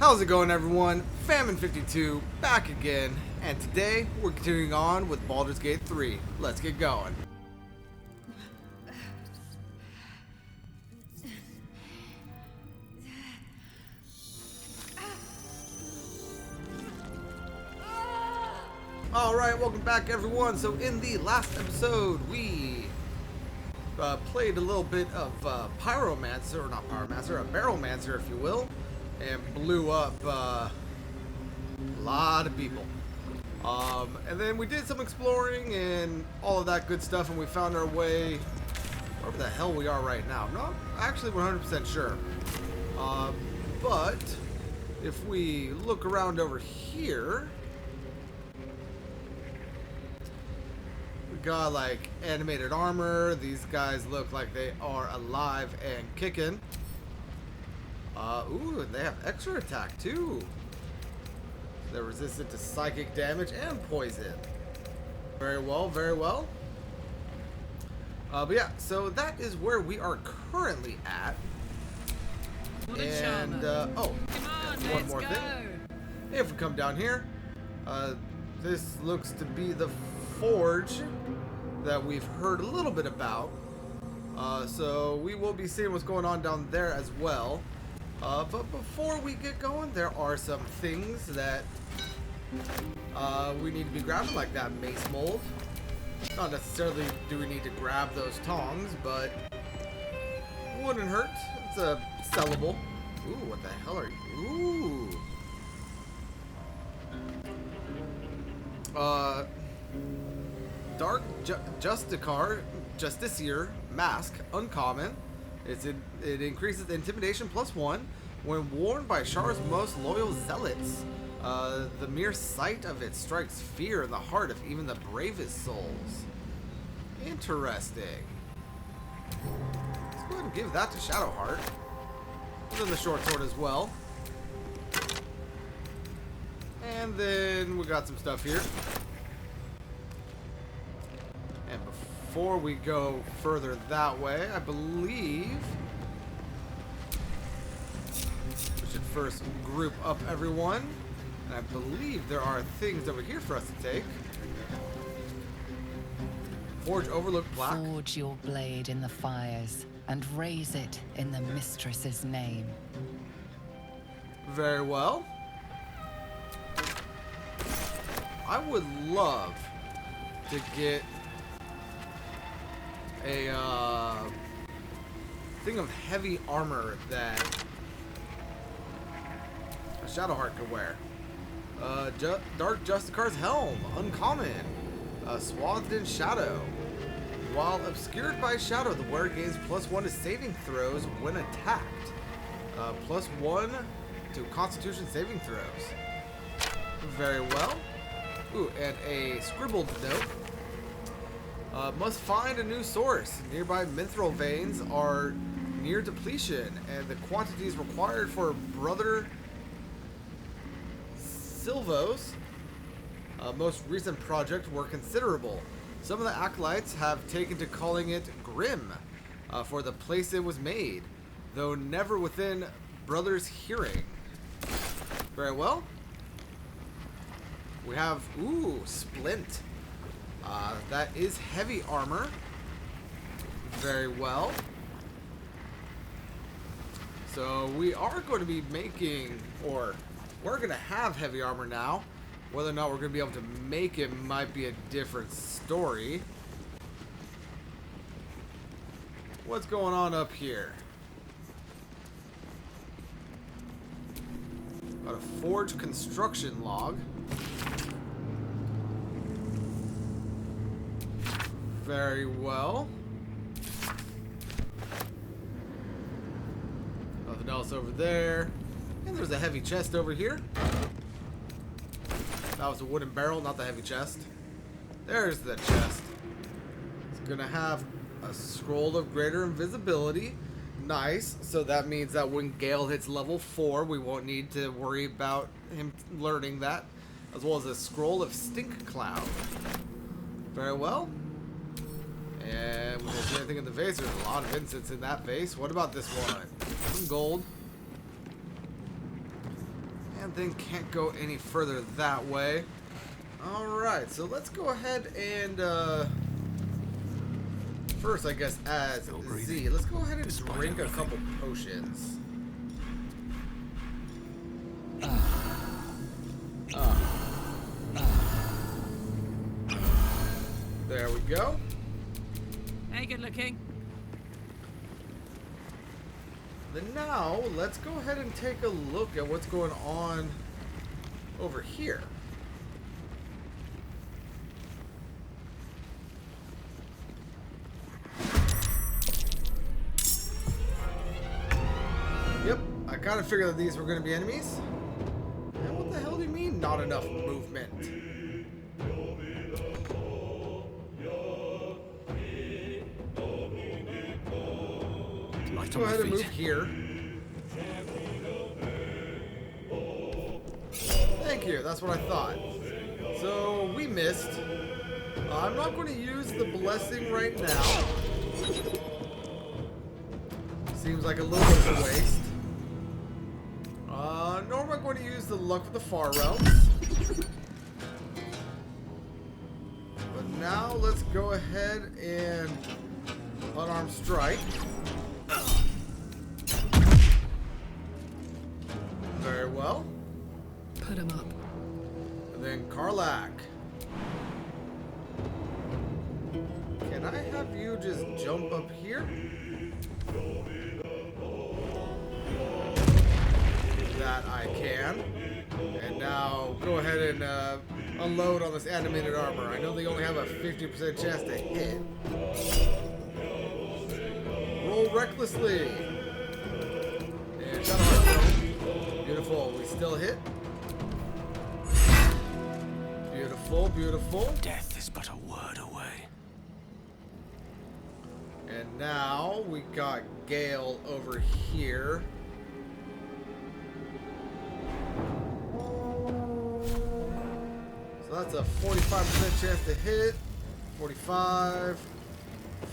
How's it going, everyone? Famine52 back again, and today we're continuing on with Baldur's Gate 3. Let's get going. Alright, welcome back, everyone. So in the last episode, we played a little bit of Pyromancer, or not Pyromancer, a Barrelmancer, if you will, and blew up a lot of people. And then we did some exploring and all of that good stuff, and we found our way wherever the hell we are right now. I'm not actually 100% sure. But if we look around over here, we got like animated armor. These guys look like they are alive and kicking. Ooh, and they have extra attack too. They're resistant to psychic damage and poison. Very well, very well. But yeah, so that is where we are currently at. And oh, one more thing. If we come down here, this looks to be the forge that we've heard a little bit about. So we will be seeing what's going on down there as well. But before we get going, there are some things that we need to be grabbing, like that mace mold. Not necessarily do we need to grab those tongs, but wouldn't hurt. It's a sellable. Ooh, what the hell are you? Ooh. Dark Justiciar Mask, uncommon. It increases intimidation +1 when worn by Shar's most loyal zealots. The mere sight of it strikes fear in the heart of even the bravest souls. Interesting. Let's go ahead and give that to Shadowheart. And then the short sword as well. And then we got some stuff here. And before we go further that way, I believe we should first group up everyone. And I believe there are things over here for us to take. Forge Overlook Black. Forge your blade in the fires and raise it in the mistress's name. Very well. I would love to get a thing of heavy armor that a Shadowheart could wear. Dark Justicar's Helm, uncommon. Swathed in shadow. While obscured by shadow, the wearer gains +1 to saving throws when attacked. +1 to Constitution saving throws. Very well. Ooh, and a scribbled note. Must find a new source. Nearby mithril veins are near depletion, and the quantities required for Brother Silvo's most recent project were considerable. Some of the acolytes have taken to calling it Grim for the place it was made, though never within Brother's hearing. Very well. We have, ooh, Splint. That is heavy armor. Very well. So we are going to be making, or we're going to have heavy armor now. Whether or not we're going to be able to make it might be a different story. What's going on up here? Got a forge construction log. Very well. Nothing else over there. And there's a heavy chest over here. That was a wooden barrel, not the heavy chest. There's the chest. It's gonna have a scroll of greater invisibility. Nice. So that means that when Gale hits level 4, we won't need to worry about him learning that. As well as a scroll of stink cloud. Very well. And we don't see anything in the vase. There's a lot of incense in that vase. What about this one? Some gold. And then can't go any further that way. Alright, so let's go ahead and first I guess as Z, let's go ahead and drink a couple potions. There we go. Hey, good looking. Then now, let's go ahead and take a look at what's going on over here. Yep, I kind of figured that these were going to be enemies. And what the hell do you mean, not enough movement? Go ahead and move here. Thank you, that's what I thought. So, we missed. I'm not going to use the blessing right now. Seems like a little bit of a waste. Nor am I going to use the luck of the far realms. But now, let's go ahead and unarmed strike. Very well. Put him up. And then Karlak. Can I have you just jump up here? That I can. And now go ahead and unload on this animated armor. I know they only have a 50% chance to hit. Roll recklessly. And shut up. Beautiful. We still hit. Beautiful, beautiful. Death is but a word away. And now we got Gale over here. So that's a 45% chance to hit. 45.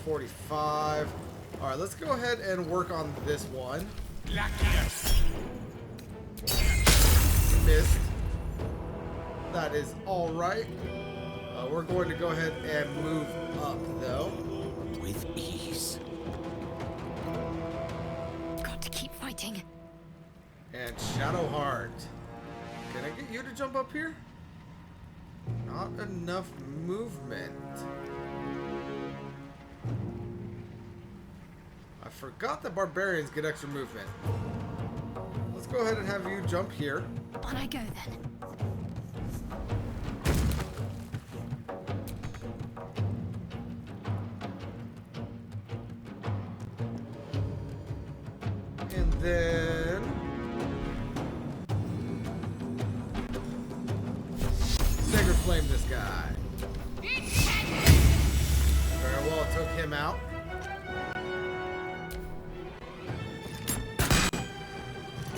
45. Alright, let's go ahead and work on this one. Missed. That is alright. We're going to go ahead and move up, though. With ease. Got to keep fighting. And Shadowheart. Can I get you to jump up here? Not enough movement. I forgot that barbarians get extra movement. Let's go ahead and have you jump here. On I go then. And then Sacred Flame this guy. Very well, took him out.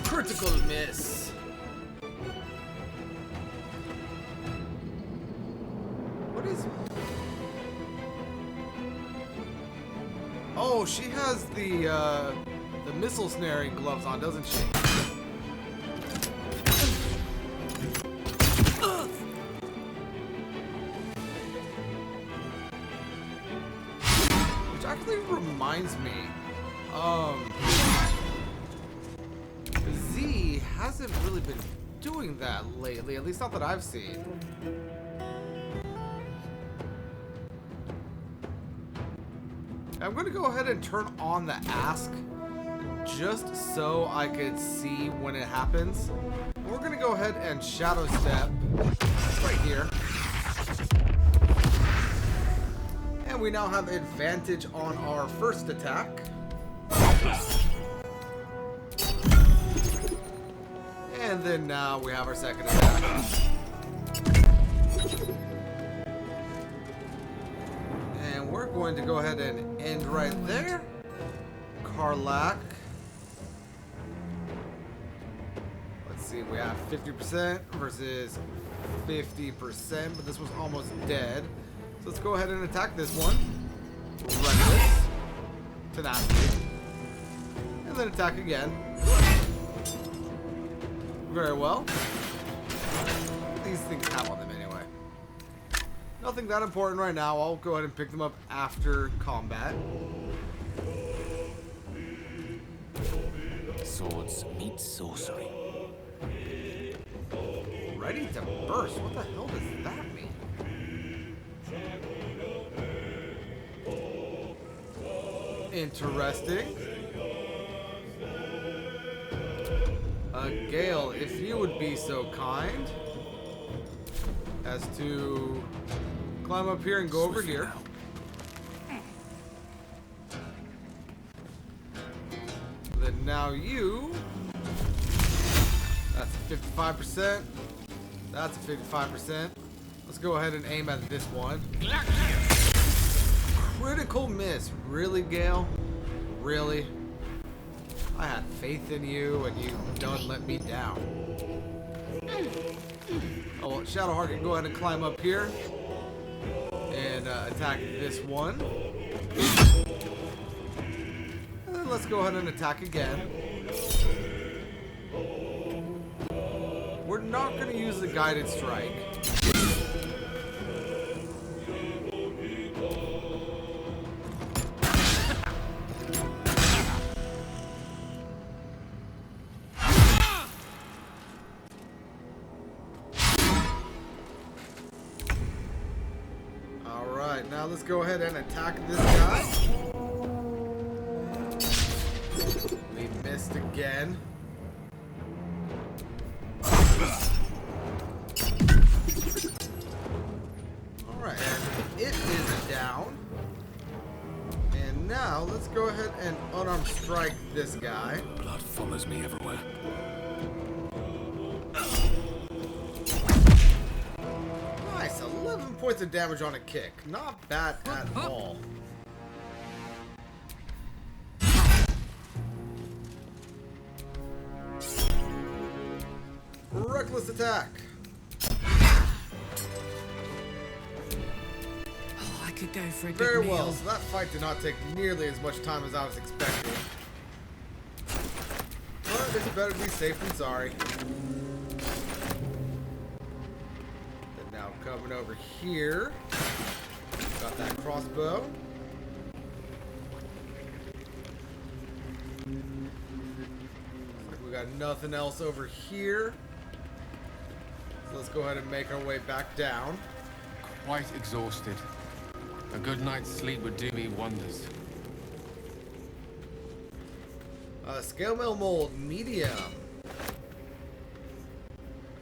Critical miss. What is... Oh, she has the missile snaring gloves on, doesn't she? Which actually reminds me, Z hasn't really been doing that lately, at least not that I've seen. I'm going to go ahead and turn on the ask just so I could see when it happens. We're going to go ahead and shadow step right here. And we now have advantage on our first attack. And then now we have our second attack. And we're going to go ahead and end right there. Karlak. Let's see, we have 50% versus 50%, but this was almost dead. So let's go ahead and attack this one. Reckless. Tenacity. And then attack again. Very well. What do these things have on them anyway? Nothing that important right now. I'll go ahead and pick them up after combat. Swords meet sorcery. Ready to burst? What the hell does that mean? Interesting. Gale, if you would be so kind as to climb up here and go over here. Then now you. That's a 55%. That's a 55%. Let's go ahead and aim at this one. Critical miss. Really, Gale? Really? I had faith in you, and you done let me down. Oh, well, Shadowheart can go ahead and climb up here and attack this one. And then let's go ahead and attack again. We're not going to use the guided strike. Alright, now let's go ahead and attack this guy. We missed again. Alright, and it is down. And now let's go ahead and unarmed strike this guy. Blood follows me everywhere. Nice, 11 points of damage on a kick. Not bad at all. Reckless attack. Oh, I could go for a good Very meal. well, so that fight did not take nearly as much time as I was expecting. But it's better to be safe than sorry. And now coming over here. Got that crossbow. Looks like we got nothing else over here. So let's go ahead and make our way back down. Quite exhausted. A good night's sleep would do me wonders. Scale mill mold, medium.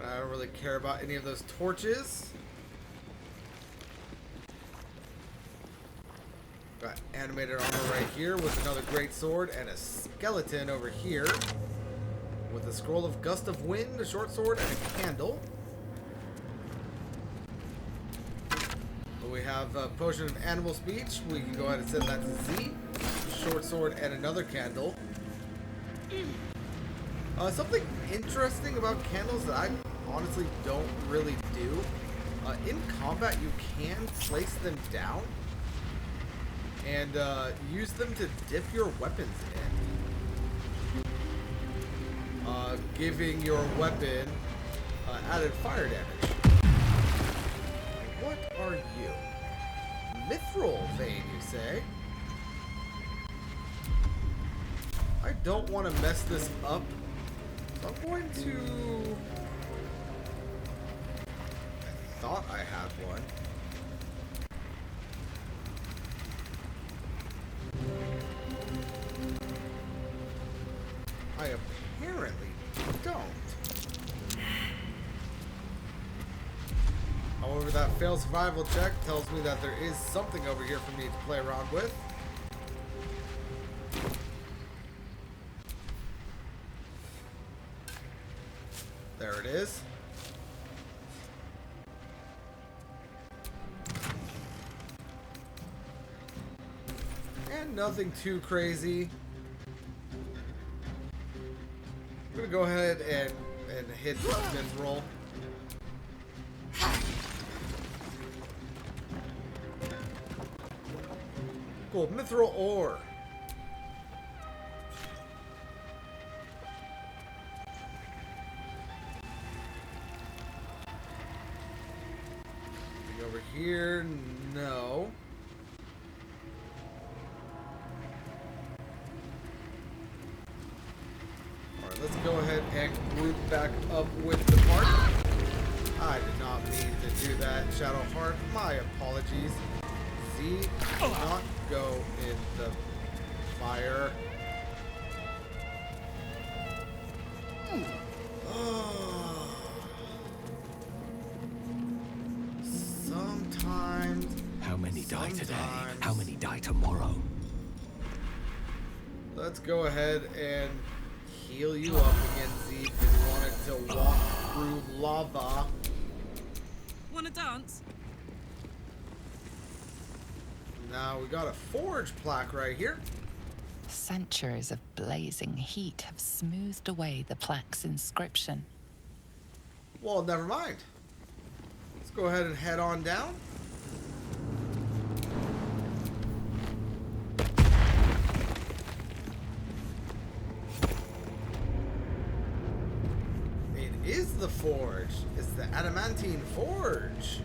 I don't really care about any of those torches. Got animated armor right here with another great sword, and a skeleton over here with a scroll of gust of wind, a short sword, and a candle. We have a potion of animal speech. We can go ahead and set that to Z. Short sword and another candle. Something interesting about candles that I honestly don't really do. In combat, you can place them down and use them to dip your weapons in, giving your weapon added fire damage. What are you? Mithril vein, you say? I don't want to mess this up, so I'm going to... I thought I had one. I apparently don't. However, that failed survival check tells me that there is something over here for me to play around with. There it is. And nothing too crazy. I'm gonna go ahead and hit the mithril. Cool, mithril ore. here? No. Alright, let's go ahead and group back up with the party. I did not mean to do that, Shadowheart. My apologies. Z, do not go in the fire. Sometimes. How many die today? How many die tomorrow? Let's go ahead and heal you up again, Z, because you wanted to walk through lava. Wanna dance? Now we got a forge plaque right here. Centuries of blazing heat have smoothed away the plaque's inscription. Well, never mind. Let's go ahead and head on down. It is the forge. It's the Adamantine Forge.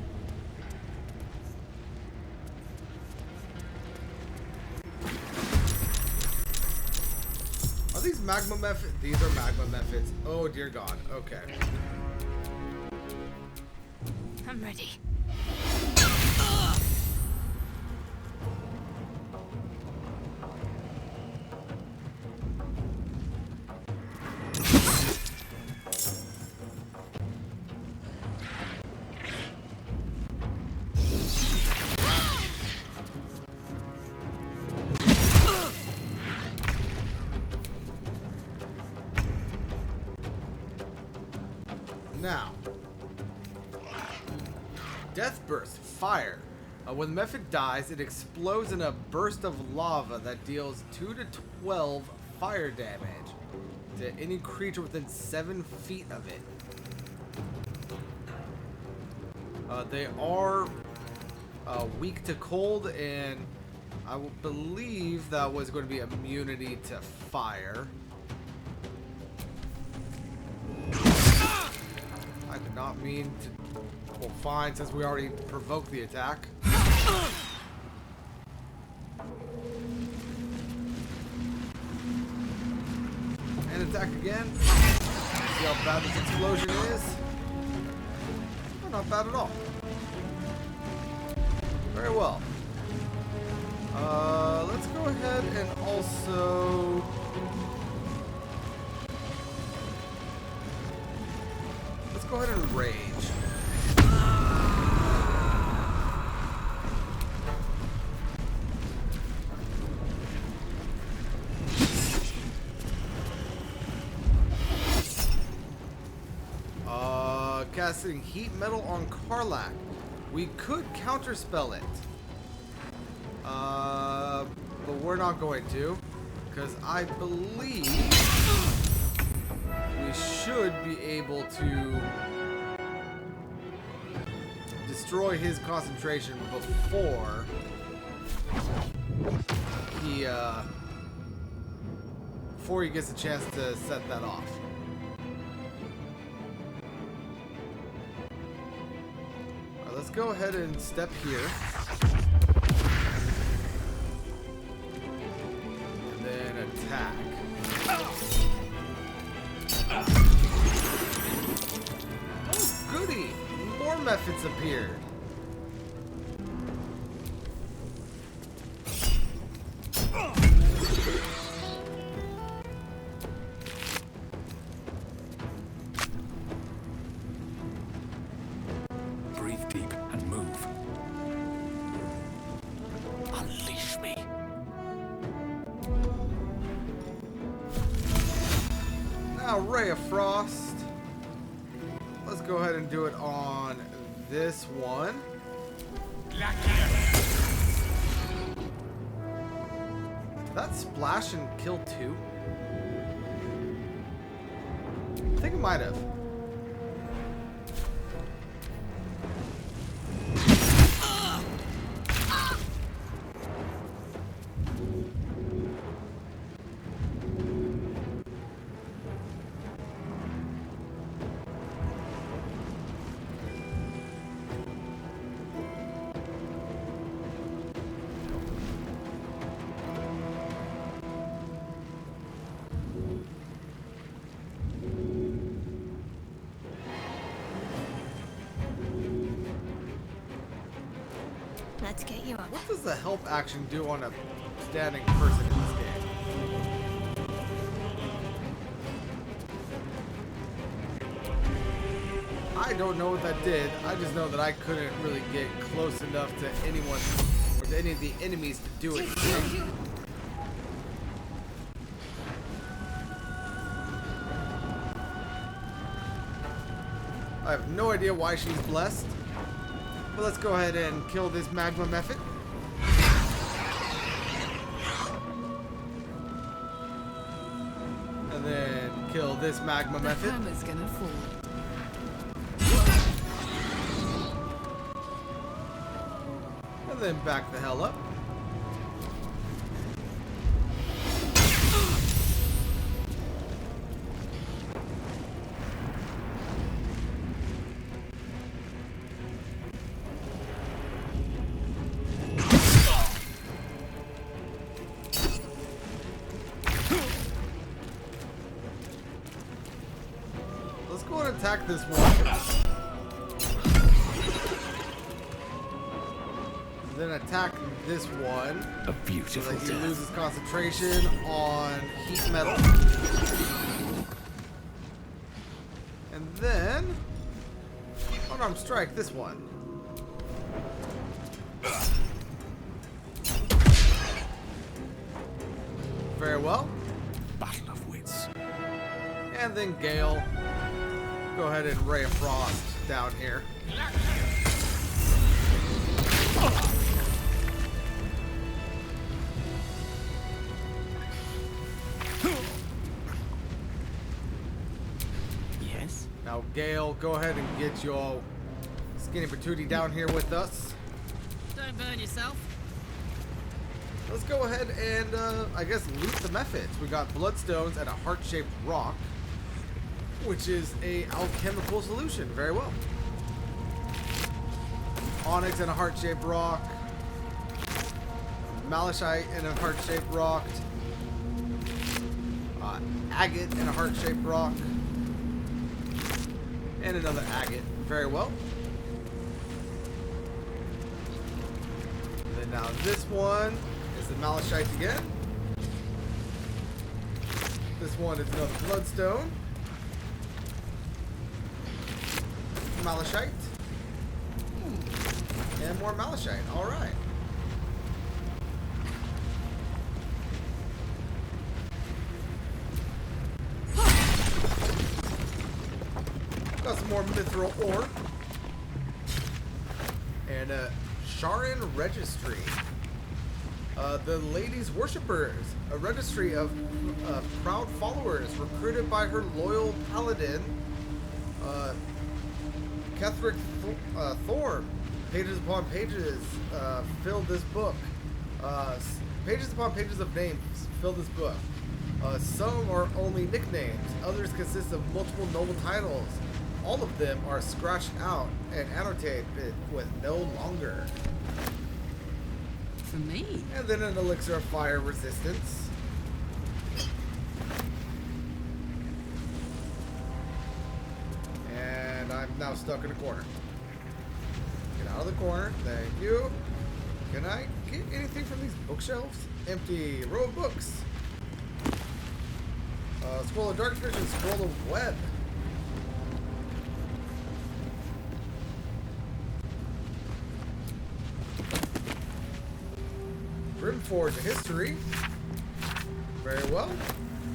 Are these magma methods? These are magma methods. Oh dear God. Okay. I'm ready. Now, Death Burst, fire. When the method dies, it explodes in a burst of lava that deals 2 to 12 fire damage to any creature within 7 feet of it. They are weak to cold, and I will believe that was going to be immunity to fire. I did not mean to. Well, fine, since we already provoked the attack. And attack again. See how bad this explosion is? Oh, not bad at all. Very well. Let's go ahead and also. Let's go ahead and rage. Casting heat metal on Karlach. We could counterspell it. But we're not going to, because I believe we should be able to destroy his concentration before he gets a chance to set that off. Alright, let's go ahead and step here. And then attack. Oh, goody! More methods appeared. Breathe deep and move. Unleash me. Now, Ray of Frost. Let's go ahead and do it on this one. Did that splash and kill two? I think it might have. Let's get you up. What does the help action do on a standing person in this game? I don't know what that did. I just know that I couldn't really get close enough to anyone or to any of the enemies to do it. I have no idea why she's blessed. But let's go ahead and kill this magma method. And then kill this magma method. Hammer's gonna fall. And then back the hell up. Let's go and attack this one. Then attack this one. A So beautiful that he death. loses concentration on heat metal. And then unarmed strike this one. Very well. Battle of wits. And then Gale. Go ahead and Ray of Frost down here. Yes? Now, Gale, go ahead and get your skinny patootie down here with us. Don't burn yourself. Let's go ahead and, I guess, loot the methods. We got bloodstones and a heart-shaped rock, which is a alchemical solution. Very well. Onyx and a heart-shaped rock. Malachite and a heart-shaped rock. Agate and a heart-shaped rock. And another agate. Very well. And then now this one is the malachite again. This one is another bloodstone. Malachite. And more malachite. Alright. Got some more mithril ore. And a Sharon Registry. The Ladies Worshippers. A registry of proud followers recruited by her loyal paladin, Kethric Thorm. Pages upon pages fill this book. Pages upon pages of names fill this book. Some are only nicknames. Others consist of multiple noble titles. All of them are scratched out and annotated with no longer. For me. And then an elixir of fire resistance. And I'm now stuck in a corner. Get out of the corner. Thank you. Can I get anything from these bookshelves? Empty row of books. Scroll of dark vision, scroll of web. Grymforge history. Very well.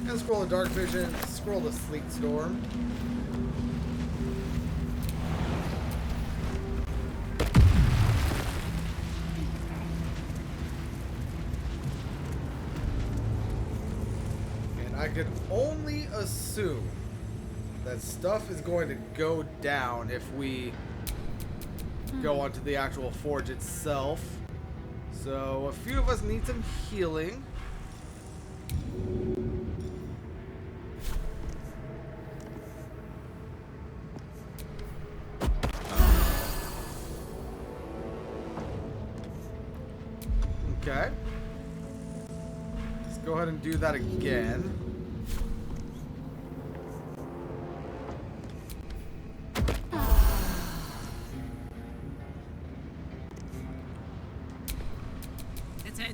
And scroll of dark vision, scroll of sleet storm. And I can only assume that stuff is going to go down if we go onto the actual forge itself. So a few of us need some healing. Okay. Let's go ahead and do that again.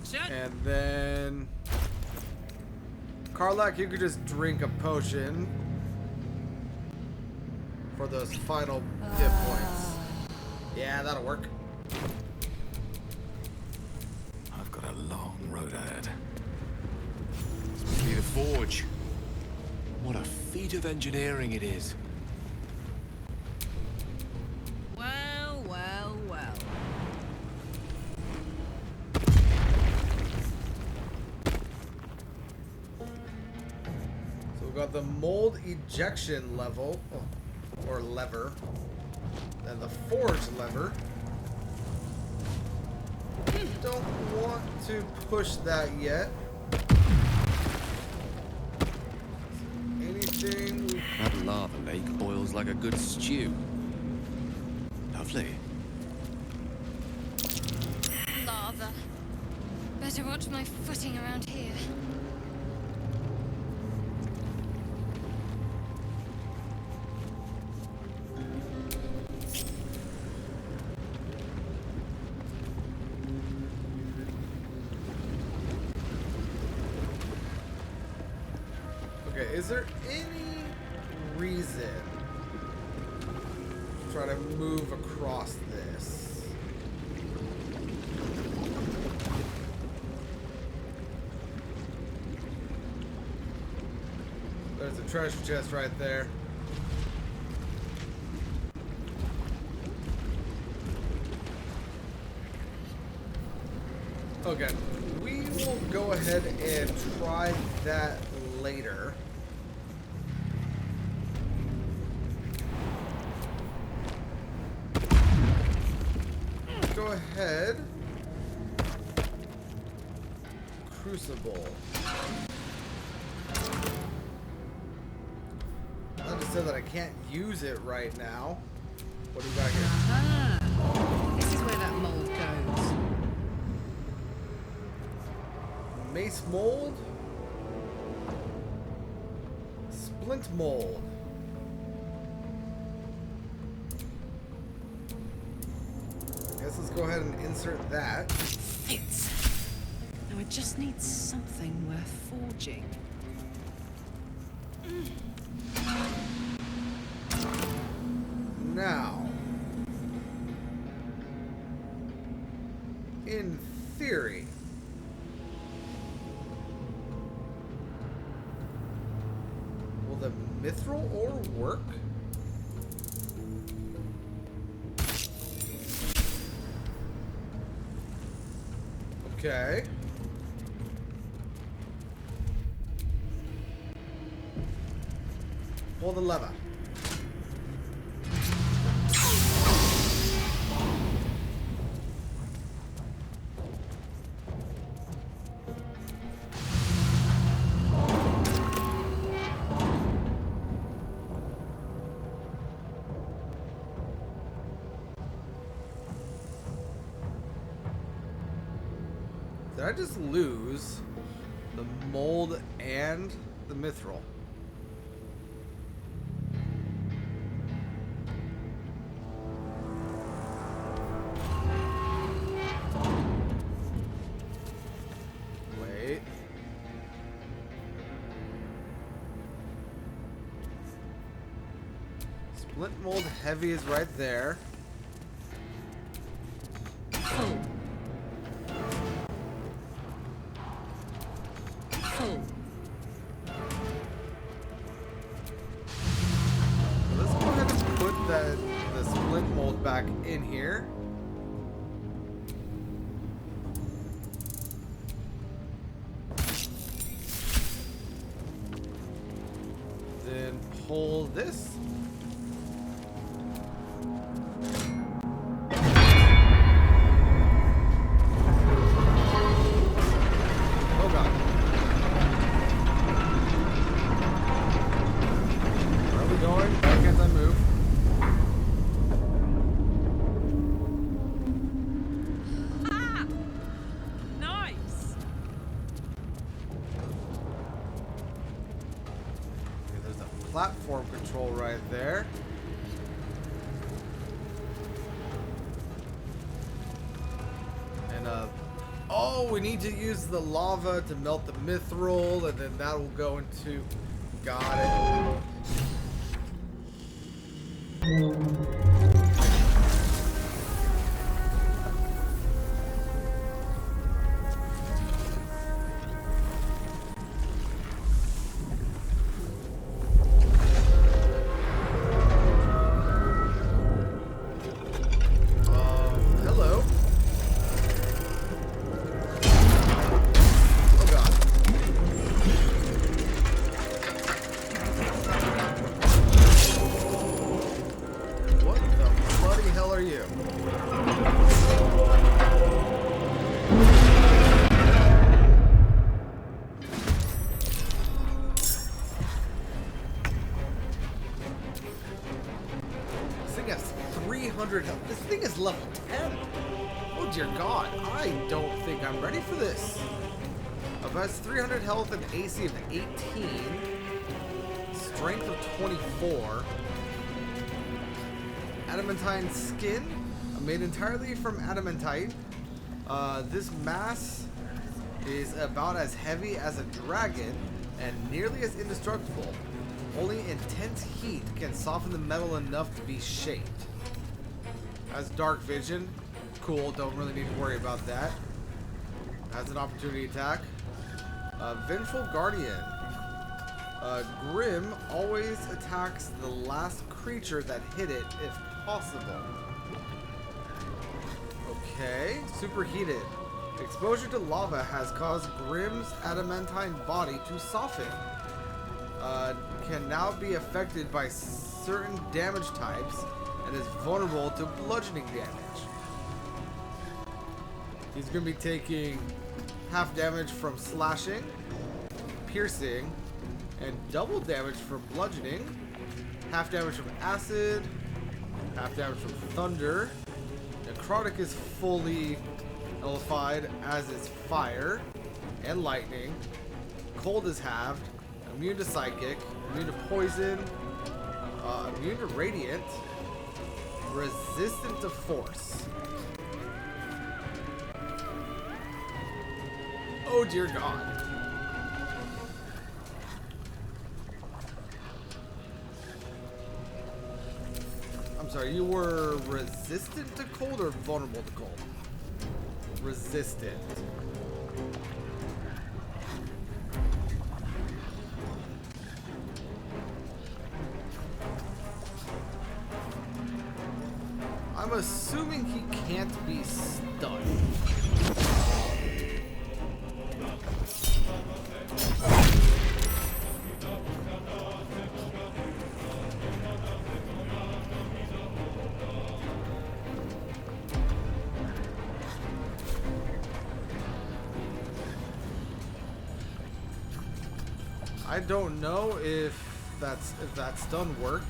Attention. And then Karlak, you could just drink a potion for those final hit points. Yeah, that'll work. I've got a long road ahead. This must be the forge. What a feat of engineering it is. Well, well, well. So we've got the mold ejection level, or lever, and the forge lever. Don't want to push that yet. Anything? That lava lake boils like a good stew. Lovely. Lava. Better watch my footing around here. Okay, is there any reason to try to move across this? There's a treasure chest right there. Okay, we will go ahead and try that later. Go ahead. Crucible. I just said that I can't use it right now. What do we got here? Ah, this is where that mold goes. Mace mold. Splint mold. Guess let's go ahead and insert that. Fits. Now I just need something worth forging. Now, in theory, will the mithril ore work? Okay. Pull the lever. Did I just lose the mold and the mithril? Wait. Splint mold heavy is right there. Full. Full. Let's go ahead and put the splint mold back in here. Then pull this. Oh god. Where are we going? Why can't I move? Ah! Nice. Okay, there's a platform control right there. And oh we need to use the lava to melt the mithril, and then that will go into... Got it. Hello. Oh god. What the bloody hell are you? This thing has 300 health. This thing is level 10. Oh dear god, I don't think I'm ready for this. It has 300 health and AC of 18. Strength of 24. Adamantine skin, made entirely from adamantine. This mass is about as heavy as a dragon and nearly as indestructible. Only intense heat can soften the metal enough to be shaped. Has dark vision. Cool, don't really need to worry about that. Has an opportunity attack. Vengeful Guardian. Grim always attacks the last creature that hit it if possible. Okay, superheated. Exposure to lava has caused Grim's adamantine body to soften. Can now be affected by certain damage types and is vulnerable to bludgeoning damage. He's going to be taking half damage from slashing, piercing, and double damage from bludgeoning, half damage from acid, half damage from thunder. Necrotic is fully nullified, as is fire and lightning. Cold is halved. Immune to psychic, immune to poison, immune to radiant, resistant to force. Oh dear god. I'm sorry, you were resistant to cold or vulnerable to cold? Resistant. I'm assuming he can't be stunned. I don't know if that stun worked.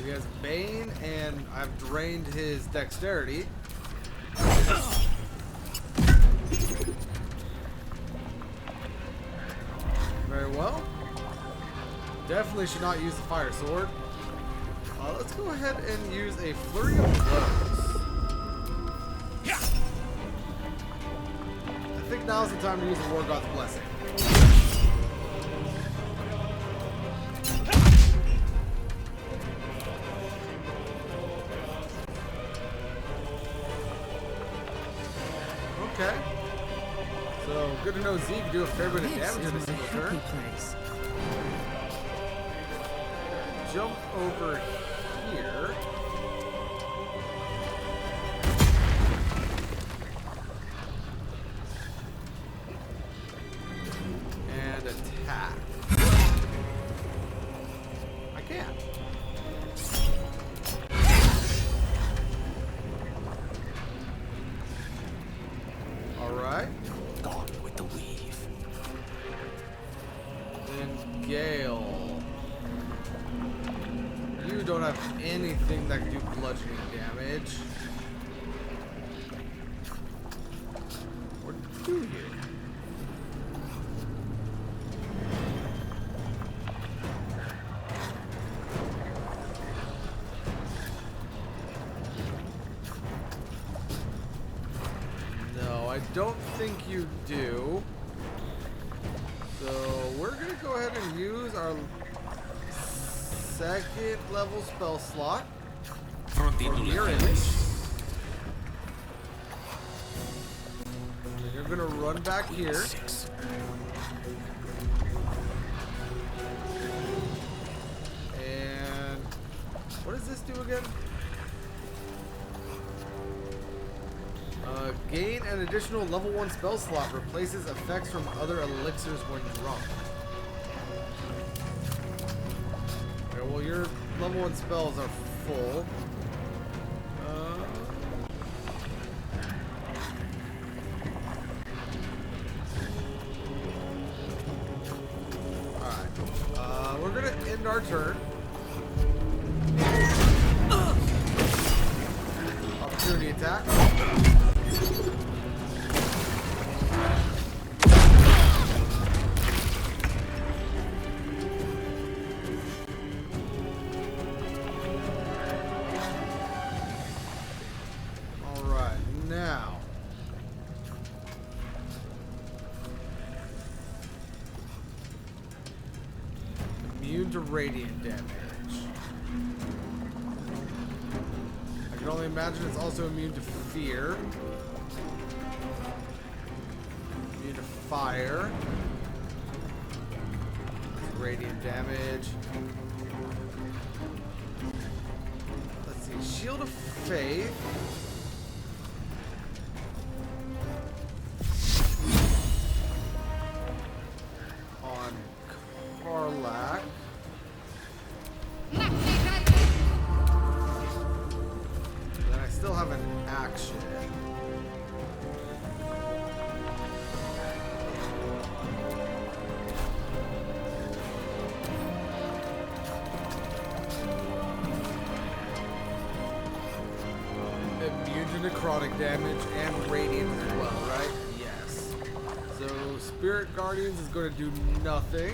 He has Bane, and I've drained his dexterity. Very well. Definitely should not use the fire sword. Let's go ahead and use a flurry of blows. I think now's the time to use the War God's Blessing. Okay. So, good to know Z can do a fair bit of damage in a single turn. Place. Jump over here. And attack. I can't. Alright. Gone with the weave. Then Gale. You don't have anything that can do bludgeoning damage. Or do you? don't think you do. So we're gonna go ahead and use our second level spell slot for your image. And you're gonna run back here. And what does this do again? Gain an additional level 1 spell slot. Replaces effects from other elixirs when drunk. Okay, well, your level 1 spells are full. Alright. We're gonna end our turn. Opportunity attack. Alright, now. Immune to radiant damage. I can only imagine it's also immune to fear. Immune to fire. Radiant damage. Let's see. Shield of Faith. On Karlak. Then I still have an action. Immune to necrotic damage and radiant as well, right? Yes. So Spirit Guardians is going to do nothing.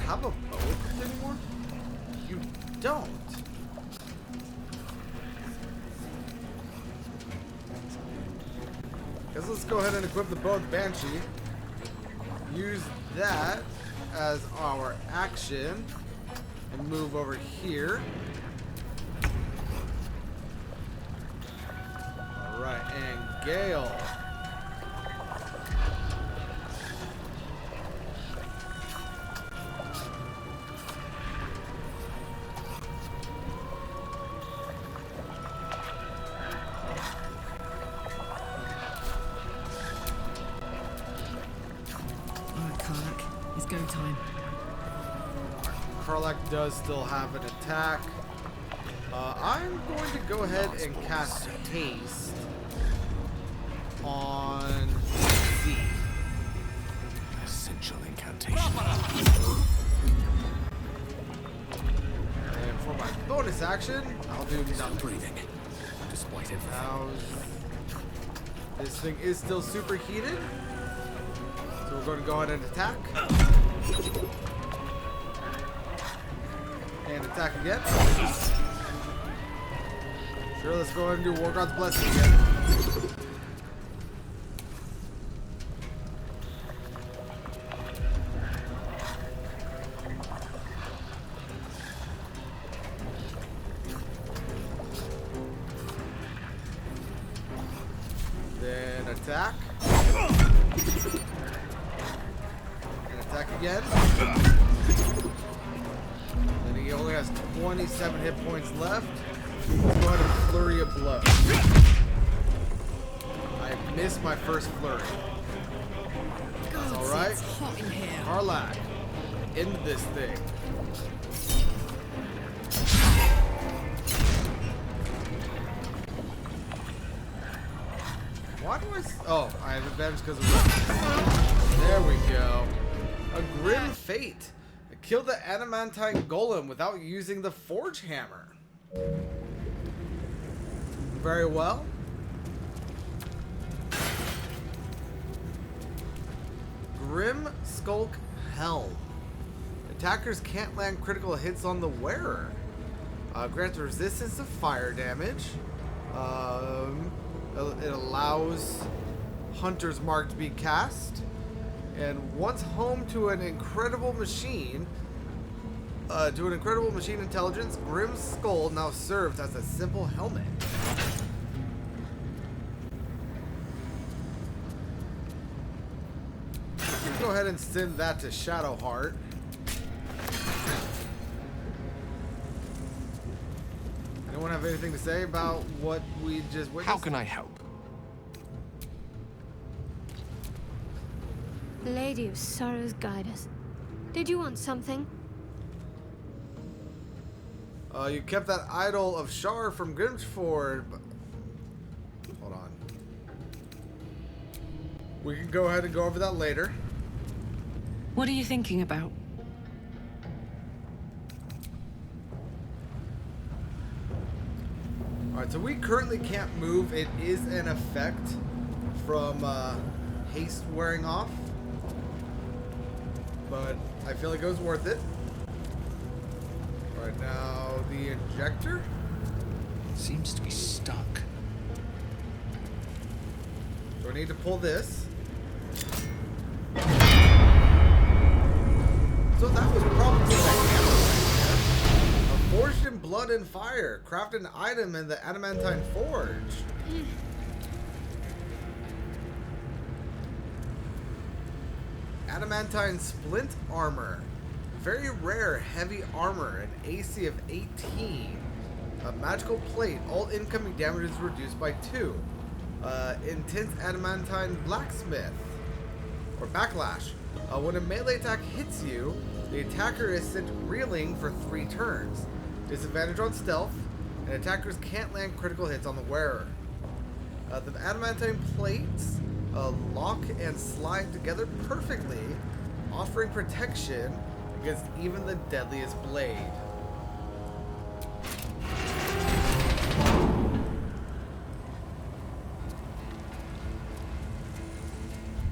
Have a bow equipped anymore? You don't. Guess let's go ahead and equip the bow with Banshee. Use that as our action and move over here. Alright, and Gale. Go time. Karlak does still have an attack. I'm going to go ahead and cast Haste on Z. Essential incantation. And for my bonus action, I'll do Stop nothing. breathing. Despite everything. Now, this thing is still superheated. So we're going to go ahead and attack. And attack again. Sure, let's go ahead and do War God's Blessing again. Then attack. And attack again. Then he only has 27 hit points left. Let's go ahead and flurry a blow. I missed my first flurry. That's alright. It's hot in here. Karlak, into this thing. Why do oh, I have advantage because of that. There we go. A grim fate. Kill the Adamantine golem without using the forge hammer. Very well. Grim Skulk Helm. Attackers can't land critical hits on the wearer. Grants resistance to fire damage. It allows Hunter's Mark to be cast. And once home to an incredible machine, intelligence, Grim's Skull now serves as a simple helmet. Go ahead and send that to Shadowheart. Anyone have anything to say about what we just witnessed? How can I help? Lady of Sorrows, guide us. Did you want something? You kept that idol of Shar from Grymforge. Hold on. We can go ahead and go over that later. What are you thinking about? Alright, so we currently can't move. It is an effect from haste wearing off. But I feel like it was worth it. Right now, the injector. Seems to be stuck. So I need to pull this. So that was probably the hammer. Forged in blood and fire. Craft an item in the Adamantine Forge. Adamantine Splint Armor. Very rare heavy armor. An AC of 18. A magical plate. All incoming damage is reduced by 2. Intense Adamantine Blacksmith. Or Backlash. When a melee attack hits you, the attacker is sent reeling for 3 turns. Disadvantage on stealth, and attackers can't land critical hits on the wearer. The adamantine plates lock and slide together perfectly, offering protection against even the deadliest blade.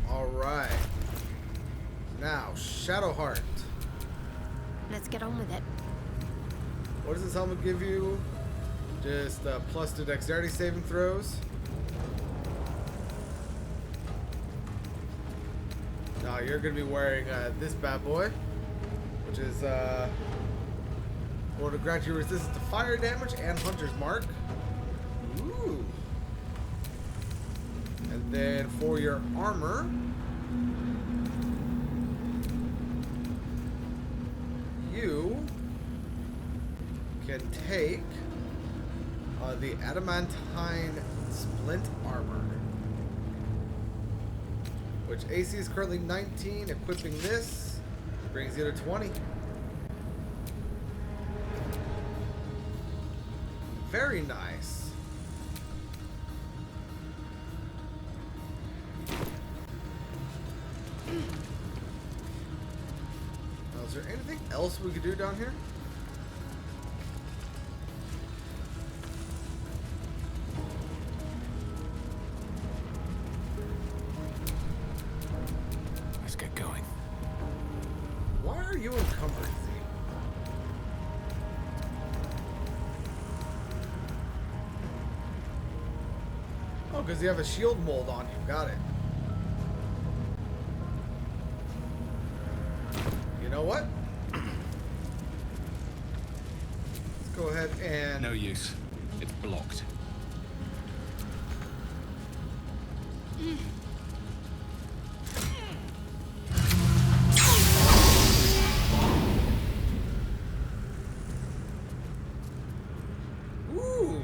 Alright. Now, Shadowheart. Let's get on with it. What does this helmet give you? Just plus to dexterity saving throws. Now you're going to be wearing this bad boy, which is going to grant you resistance to fire damage and Hunter's Mark. Ooh. And then for your armor, you can take the Adamantine Splint Armor, which AC is currently 19. Equipping this brings you to 20. Very nice. Now, is there anything else we could do down here? Let's get going. Why are you encumbered? Oh, because you have a shield mold on you. Got it. You know what? Let's go ahead and... No use. It's blocked. Ooh!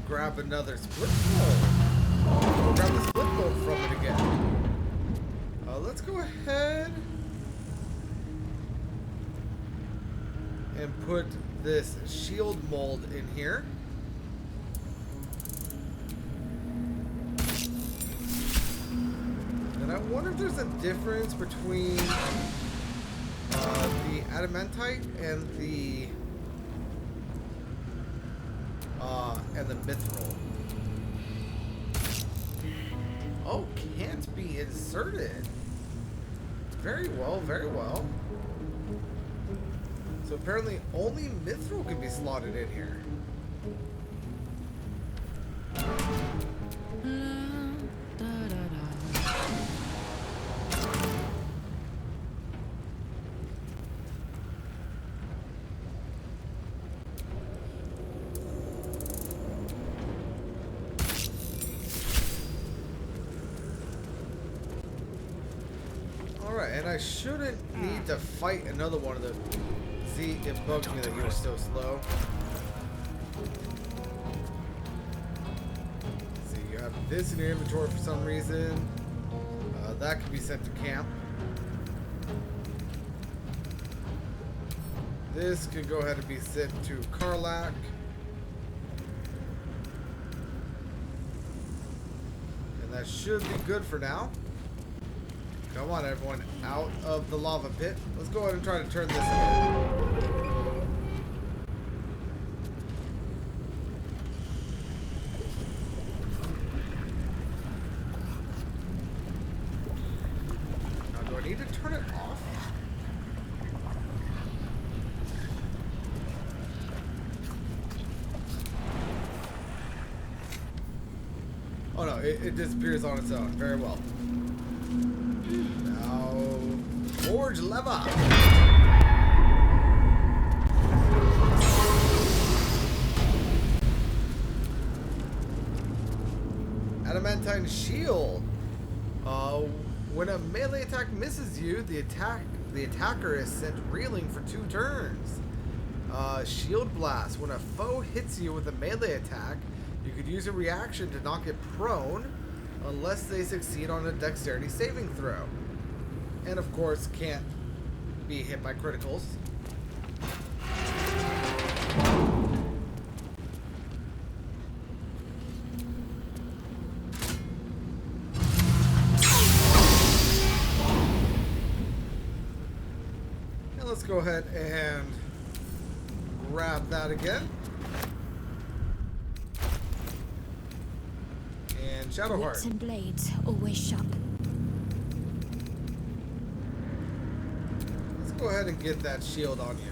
grab another split bolt. Grab the split bolt from it again. Let's go ahead and put this shield mold in here. And I wonder if there's a difference between the adamantite and the mithril. Oh, can't be inserted. Very well, very well. So apparently only mithril can be slotted in here. Alright, and I shouldn't need to fight another one of them. See, it bugs me that you were so slow. See, you have this in your inventory for some reason. That can be sent to camp. This can go ahead and be sent to Karlach. And that should be good for now. Come on, everyone, out of the lava pit. Let's go ahead and try to turn this in. Now, do I need to turn it off? Oh no, it disappears on its own. Very well. Forge lever. Adamantine shield. When a melee attack misses you, the attacker is sent reeling for 2 turns. Shield blast. When a foe hits you with a melee attack, you could use a reaction to knock it prone, unless they succeed on a dexterity saving throw. And of course, can't be hit by criticals. And let's go ahead and grab that again. And Shadowheart. Whips and blades, always sharp. Go ahead and get that shield on you.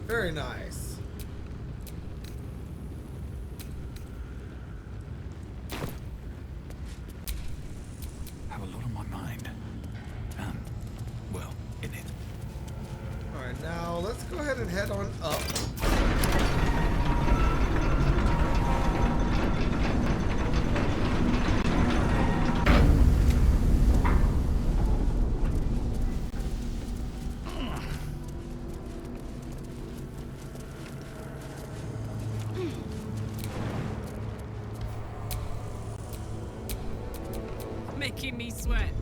Very nice. Now let's go ahead and head on up. Making me sweat.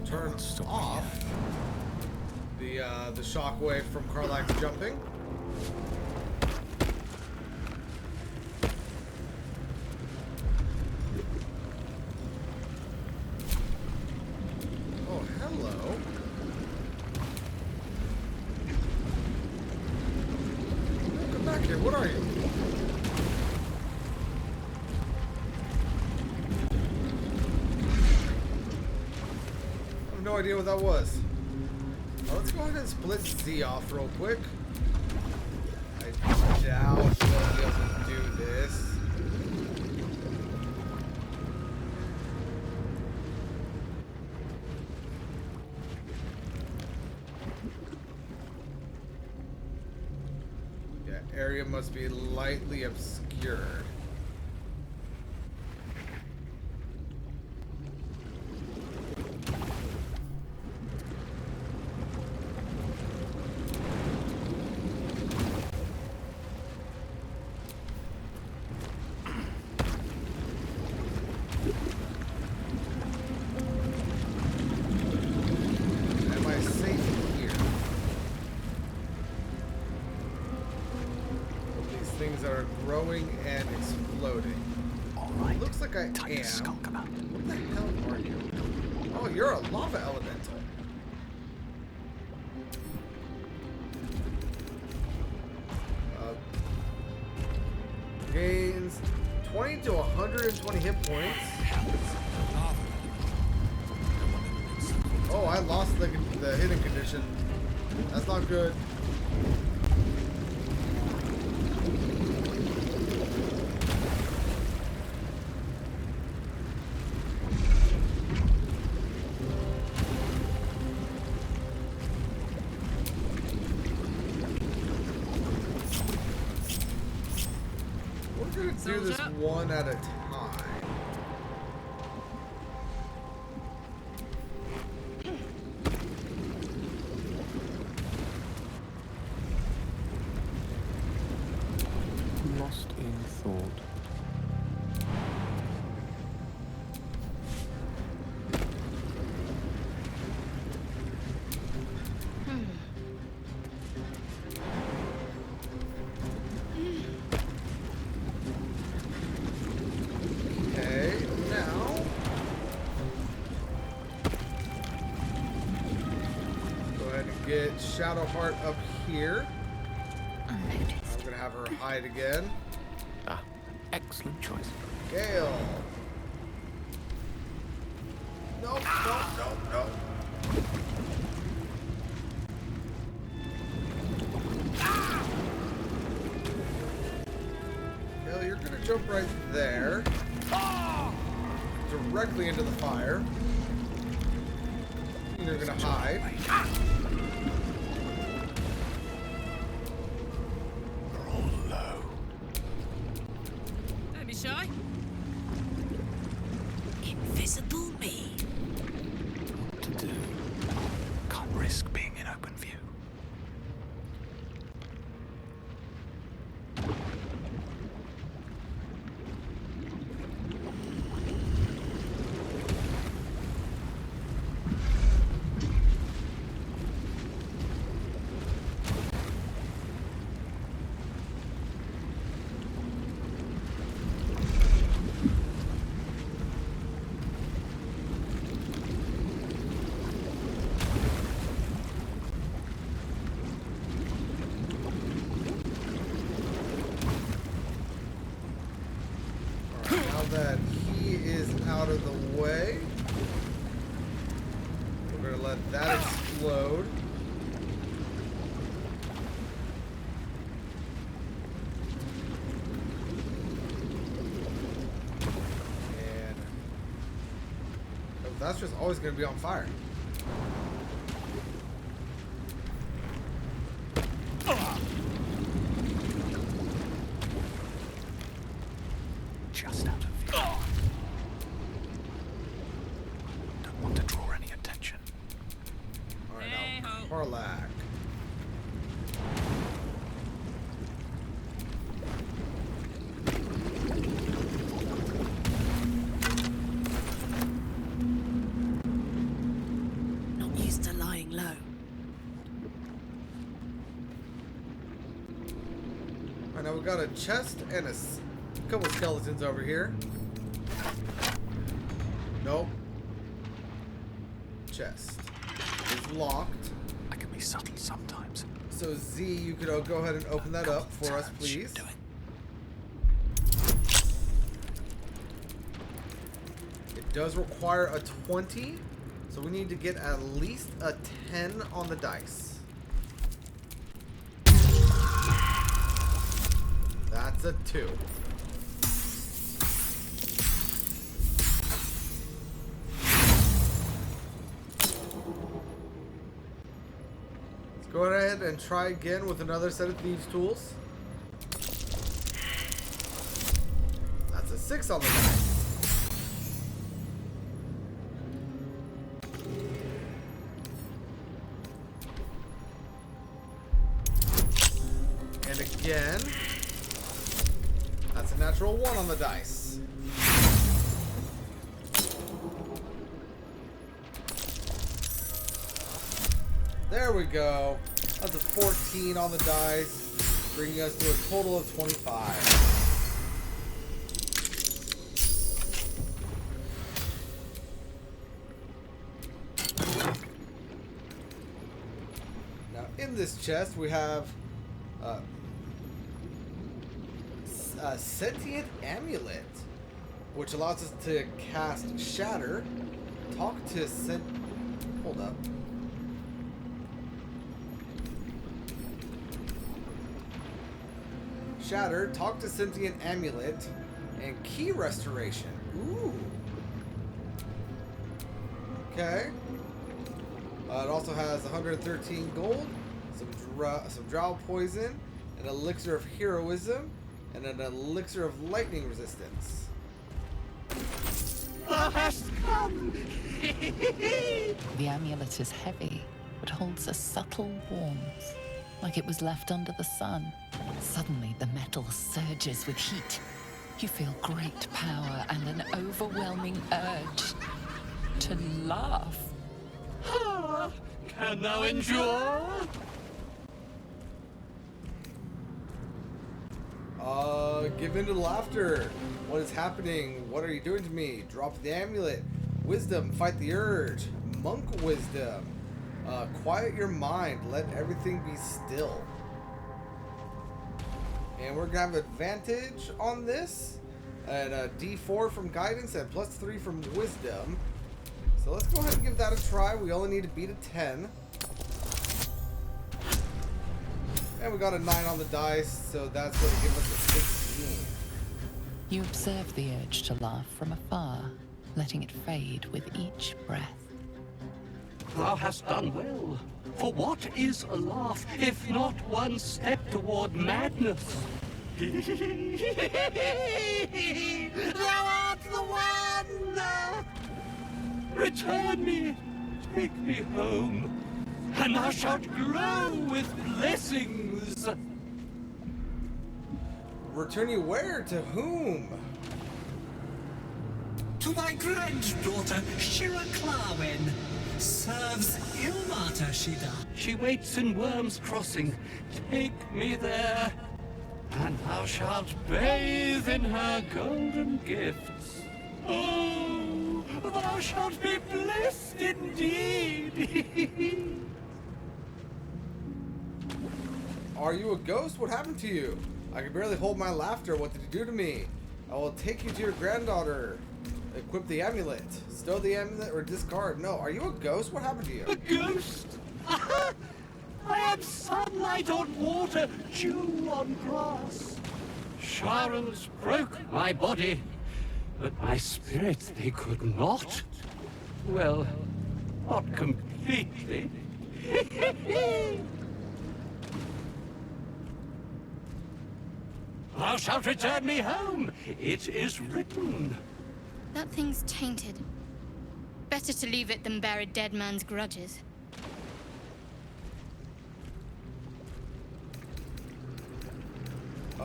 Turn off the shockwave from Karlach's jumping. Oh, hello. Come back here. What are you? I have no idea what that was. Let's go ahead and split Z off real quick. I doubt we'll be able to do this. area must be lightly obscured. Am I safe here? These things are growing and exploding. Alright. Looks like I Time to am. skulk about. What the hell are you? Oh, you're a lava elemental. Gains 20 to 120 hit points. Oh, I lost the hidden condition. That's not good. We're gonna do this one at a time. Lost in thought. Okay, now go ahead and get Shadowheart up here. Unnoticed. I'm gonna have her hide again. Ah, excellent choice. Gale. Nope, nope, nope, nope. Gale, you're gonna jump right there. Directly into the fire. You're gonna hide. We're all low. Don't be shy. Invisible me. What to do? Can't risk being in open view. Now that he is out of the way, we're gonna let that explode. And oh, that's just always gonna be on fire. Just out of view. Don't want to draw any attention. Alright, now Karlak. Not used to lying low. Alright, now we've got a chest and a couple skeletons over here. Nope. Chest is locked. I can be subtle sometimes. So Z, you could go ahead and open that up for us, please. Doing. It does require a 20, so we need to get at least a 10 on the dice. That's a 2. Let's go ahead and try again with another set of thieves' tools. a 6 on the dice. And again, that's a natural 1 on the dice. There we go. That's a 14 on the dice, bringing us to a total of 25. Now, in this chest, we have a sentient amulet, which allows us to cast Shatter, talk to hold up. Shatter, talk to sentient amulet, and key restoration. Ooh. Okay. It also has 113 gold, some drow poison, an elixir of heroism, and an elixir of lightning resistance. Thou hast come! The amulet is heavy, but holds a subtle warmth, like it was left under the sun. Suddenly, the metal surges with heat. You feel great power and an overwhelming urge to laugh. Can thou endure? Give in to laughter. What is happening? What are you doing to me? Drop the amulet. Wisdom, fight the urge. Monk wisdom. Quiet your mind. Let everything be still. And we're gonna have advantage on this. And a D4 from guidance and +3 from wisdom. So let's go ahead and give that a try. We only need to beat a 10. And we got a 9 on the dice, so that's going to give us a 16. You observe the urge to laugh from afar, letting it fade with each breath. Thou hast done well. For what is a laugh, if not one step toward madness? Thou art the one! Return me, take me home, and thou shalt grow with blessings. Return you where? To whom? To thy granddaughter, Shira Clarwen. Serves Ilmata, she does. She waits in Worm's Crossing. Take me there, and thou shalt bathe in her golden gifts. Oh, thou shalt be blessed indeed. Are you a ghost? What happened to you? I can barely hold my laughter. What did you do to me? I will take you to your granddaughter. Equip the amulet. Stow the amulet or discard. No, are you a ghost? What happened to you? A ghost? I am sunlight on water, dew on grass. Sharons broke my body, but my spirit they could not. Well, not completely. Thou shalt return me home. It is written. That thing's tainted. Better to leave it than bear a dead man's grudges.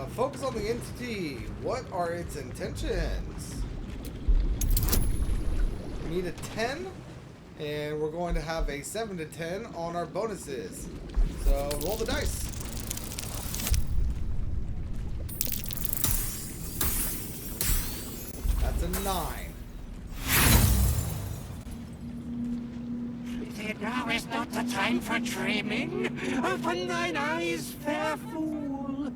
Focus on the entity. What are its intentions? We need a 10, and we're going to have a 7 to 10 on our bonuses. So roll the dice. That's a 9. Now is not the time for dreaming. Open thine eyes, fair fool.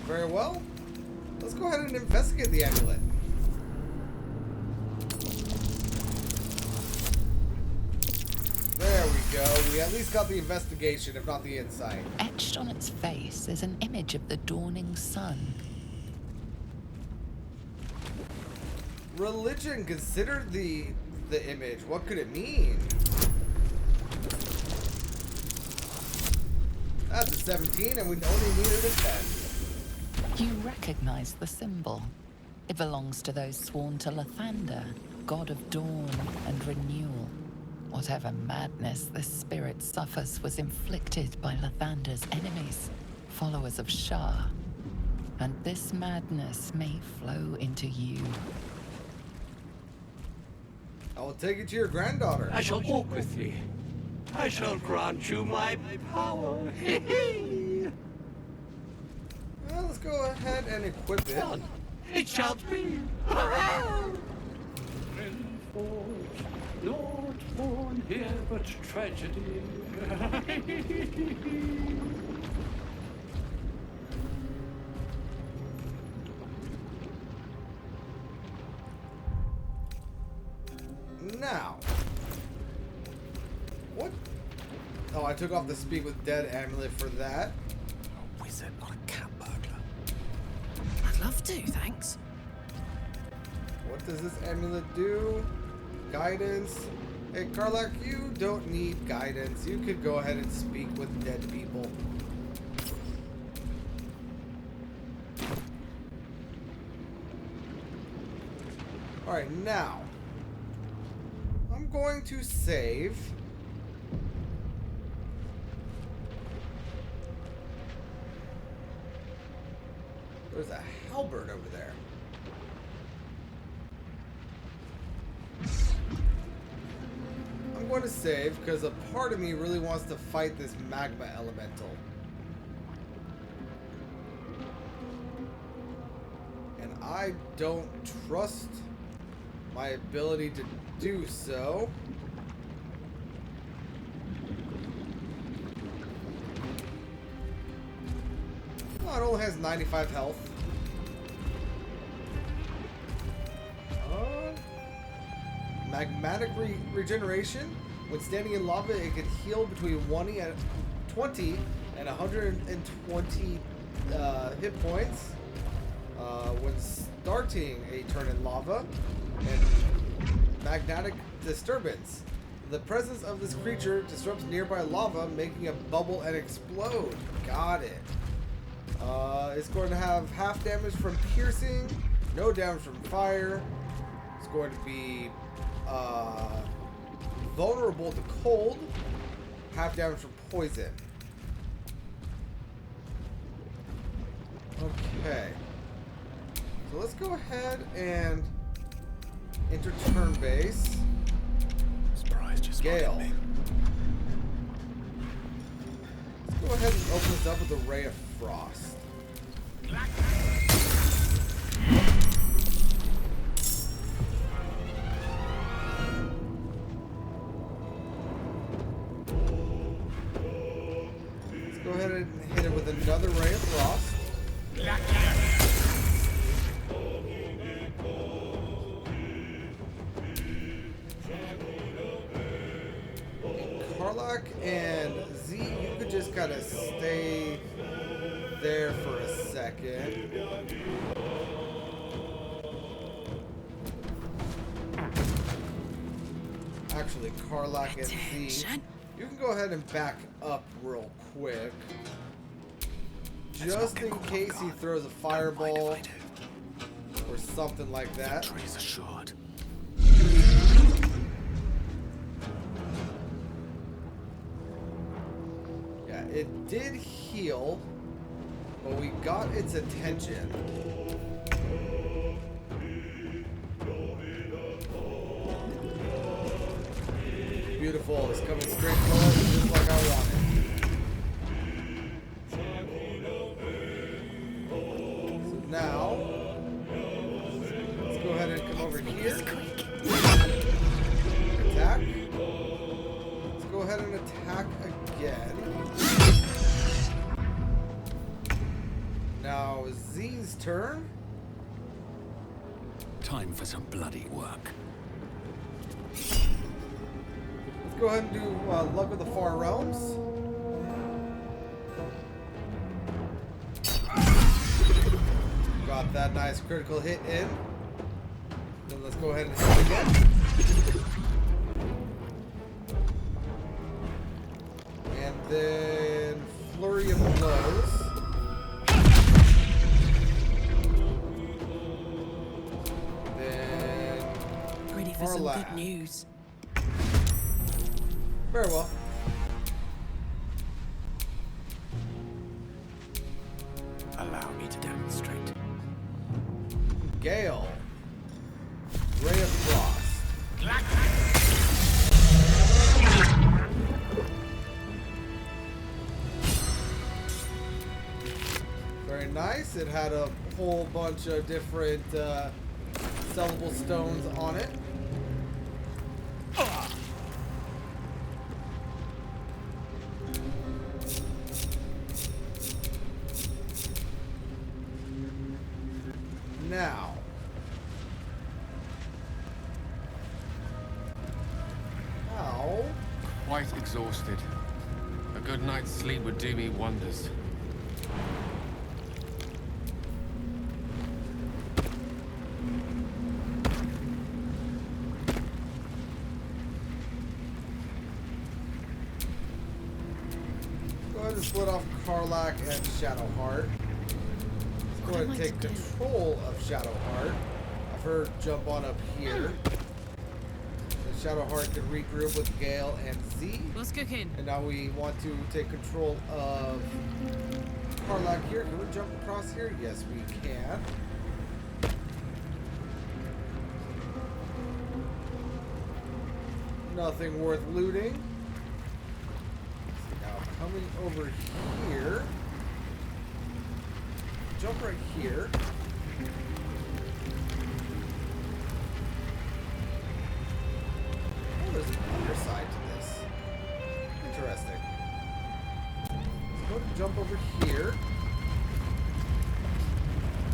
Very well. Let's go ahead and investigate the amulet. There we go. We at least got the investigation, if not the insight. Etched on its face is an image of the dawning sun. Religion. Consider the image. What could it mean? That's a 17, and we only needed a 10. You recognize the symbol. It belongs to those sworn to Lathander, god of dawn and renewal. Whatever madness this spirit suffers was inflicted by Lathander's enemies, followers of Shah. And this madness may flow into you. I will take you to your granddaughter. I shall walk with thee. I shall grant you my power. Well, let's go ahead and equip it. Done. It shall be. Grymforge, not born here, but tragedy. Now, what? Oh, I took off the Speak with Dead amulet for that. A wizard, not a cat burglar. I'd love to, thanks. What does this amulet do? Guidance. Hey, Karlak, you don't need guidance. You could go ahead and speak with dead people. Alright, now. I'm going to save. There's a halberd over there. I'm going to save because a part of me really wants to fight this magma elemental. And I don't trust my ability to do so. Well, it only has 95 health. Magmatic regeneration. When standing in lava, it can heal between 20 and 120 hit points when starting a turn in lava. And magnetic disturbance. The presence of this creature disrupts nearby lava, making a bubble and explode. Got it. It's going to have half damage from piercing, no damage from fire. It's going to be vulnerable to cold, half damage from poison. Okay. So let's go ahead and enter turn base. Surprise just Gale. spotted me. Let's go ahead and open this up with a ray of frost. Let's go ahead and hit it with another ray of frost. Karlak and Z, you could just kind of stay there for a second. Actually, Karlak and Z, you can go ahead and back up real quick. Just in case he throws a fireball or something like that. Victory is assured. Yeah, it did heal, but we got its attention. Beautiful, it's coming straight forward, just like I wanted. So now, let's go ahead and come over here. Attack. Let's go ahead and attack again. Now, Z's turn. Time for some bloody work. Let's go ahead and do Luck of the Far Realms. Got that nice critical hit in. Then let's go ahead and hit it again. And then Flurry of Blows. Karlach. good news. Very well. Allow me to demonstrate. Gale. Ray of Frost. Very nice. It had a whole bunch of different sellable stones on it. Now. How? Quite exhausted. A good night's sleep would do me wonders. Go ahead and split off Karlach and Shadowheart. Let's go ahead and take control of Shadowheart. Have her jump on up here. So Shadowheart can regroup with Gale and Z. What's cooking? And now we want to take control of Karlach here. Can we jump across here? Yes, we can. Nothing worth looting. Now coming over here. Jump right here. Oh, there's an underside to this. Interesting. Let's go and jump over here.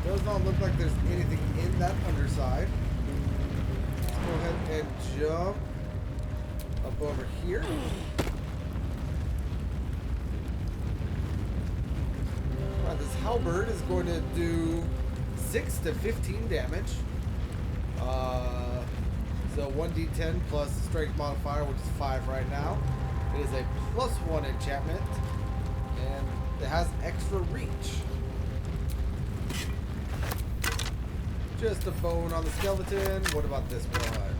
Does not look like there's anything in that underside. Let's go ahead and jump up over here. Alright, this halberd is going to do 6 to 15 damage. So 1d10 plus the strength modifier, which is 5 right now. It is a +1 enchantment, and it has extra reach. Just a bone on the skeleton. What about this one?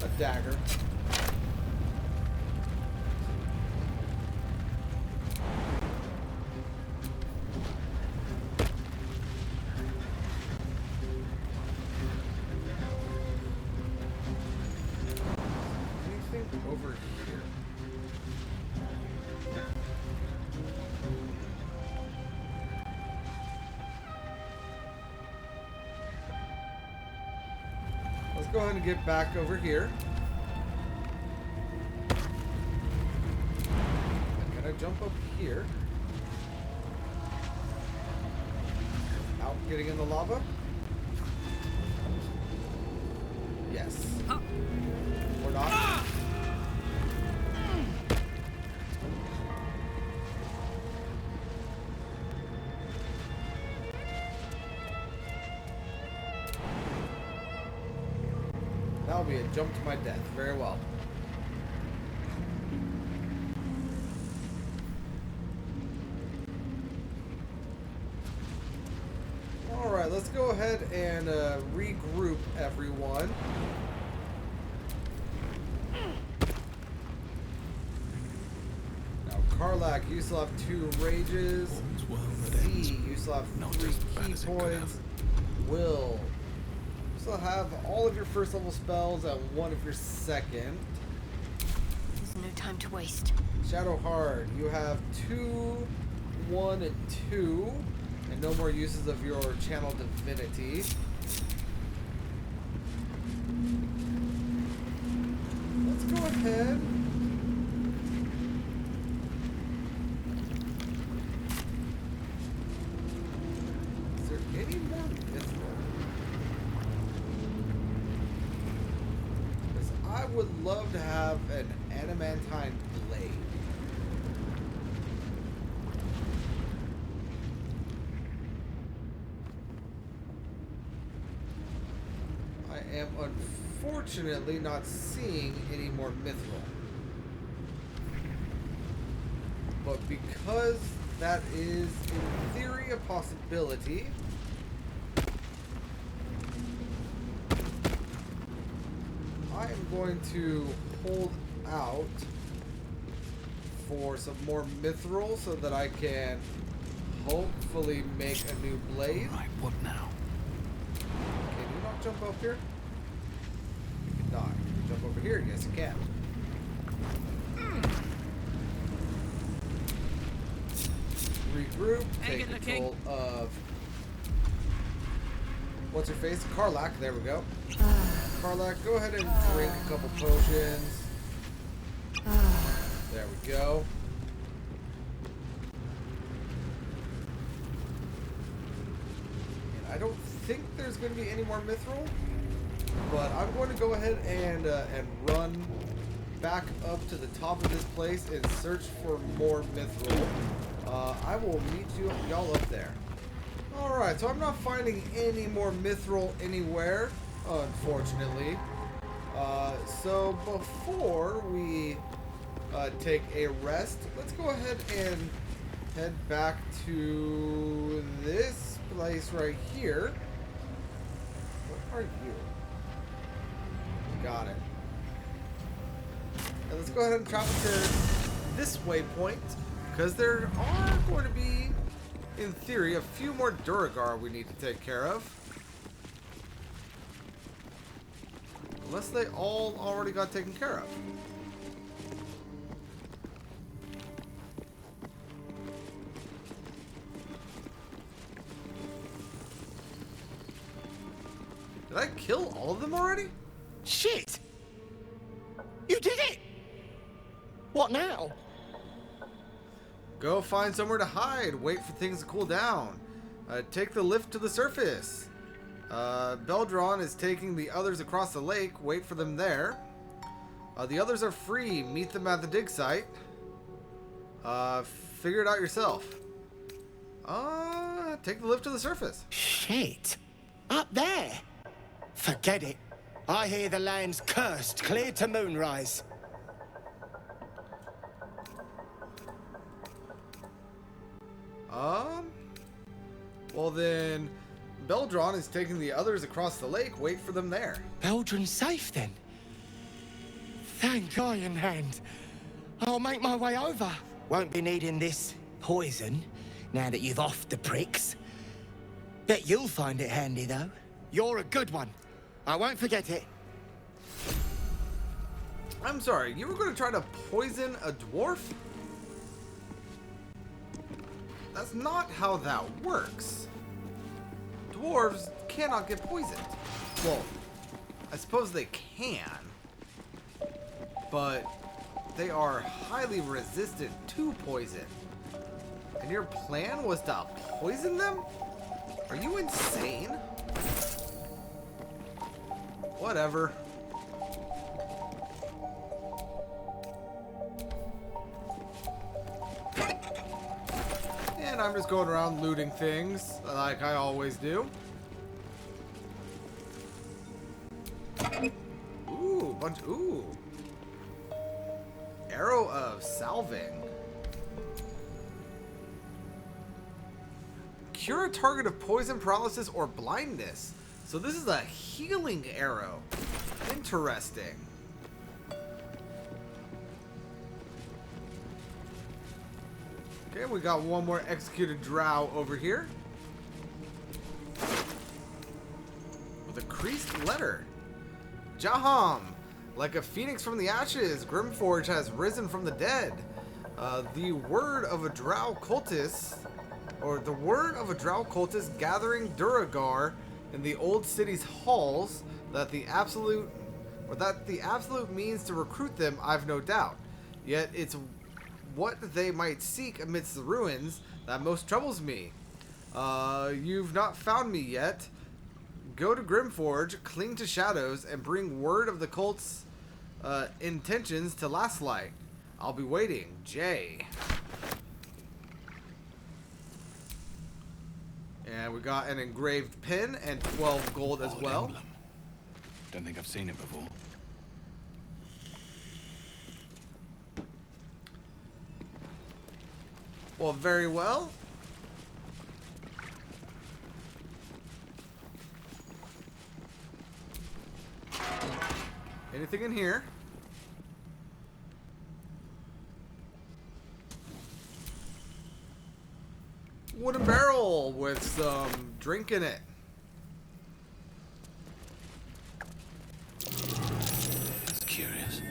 A dagger. Anything over here? Let's go ahead and get back over here. Can I jump up here? Out getting in the lava? Yes. Or not. That'll be a jump to my death. Very well. Alright, let's go ahead and regroup everyone. Now, Karlach, you still have 2 rages. Z, you still have 3 key points. Will, you still have all of your first level spells and 1 of your second. There's no time to waste. Shadowheart, you have 2, 1, and 2, and no more uses of your channel divinity. Let's go ahead. Is there any more mithril? Because I would love to have an adamantine blade. I am unfortunately not seeing any more mithril. But because that is in theory a possibility, I I am going to hold out for some more mithril so that I can hopefully make a new blade. Right, what now? Can you not jump up here? You can not. Can you jump over here? Yes, you can. Regroup. Take control of... What's her face? Karlak. There we go. Karlak, go ahead and drink a couple potions. There we go. And I don't think there's going to be any more mithril, but I'm going to go ahead and run back up to the top of this place and search for more mithril. I will meet y'all up there. Alright, so I'm not finding any more mithril anywhere, unfortunately. So before we take a rest, let's go ahead and head back to this place right here. What are you? Got it. And let's go ahead and travel to this waypoint, because there are going to be, in theory, a few more Duragar we need to take care of. Unless they all already got taken care of. Did I kill all of them already? Shit! You did it! What now? Go find somewhere to hide. Wait for things to cool down. Take the lift to the surface. Baldur is taking the others across the lake. Wait for them there. The others are free. Meet them at the dig site. Figure it out yourself. Take the lift to the surface. Shit! Up there? Forget it. I hear the land's cursed clear to moonrise. Well then, Baldur is taking the others across the lake. Wait for them there. Baldur's safe then? Thank Iron Hand. I'll make my way over. Won't be needing this poison now that you've offed the pricks. Bet you'll find it handy though. You're a good one. I won't forget it. I'm sorry, you were going to try to poison a dwarf? That's not how that works. Dwarves cannot get poisoned. Well, I suppose they can, but they are highly resistant to poison. And your plan was to poison them? Are you insane? Whatever. And I'm just going around looting things like I always do. Ooh, ooh. Arrow of salving. Cure a target of poison, paralysis, or blindness. So this is a healing arrow. Interesting. Okay, we got one more executed drow over here. With a creased letter. Jaham, like a phoenix from the ashes, Grymforge has risen from the dead. The word of a drow cultist, gathering Duragar in the old city's halls, that the absolute means to recruit them, I've no doubt. Yet it's what they might seek amidst the ruins that most troubles me. You've not found me yet. Go to Grymforge, cling to shadows, and bring word of the cult's intentions to Lastlight. I'll be waiting. Jay. And we got an engraved pin and 12 gold as well. Emblem. Don't think I've seen it before. Well, very well. Anything in here? Wooden barrel with some drink in it. That's curious.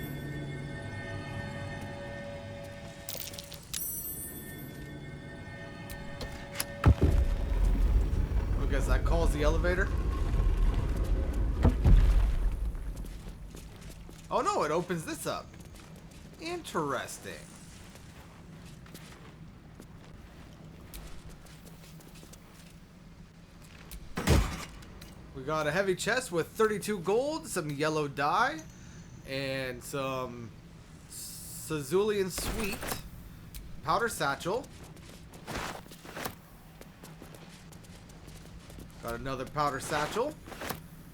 I guess that calls the elevator. Oh no, it opens this up. Interesting. We got a heavy chest with 32 gold, some yellow dye, and some Cezulian sweet. Powder satchel. Got another powder satchel.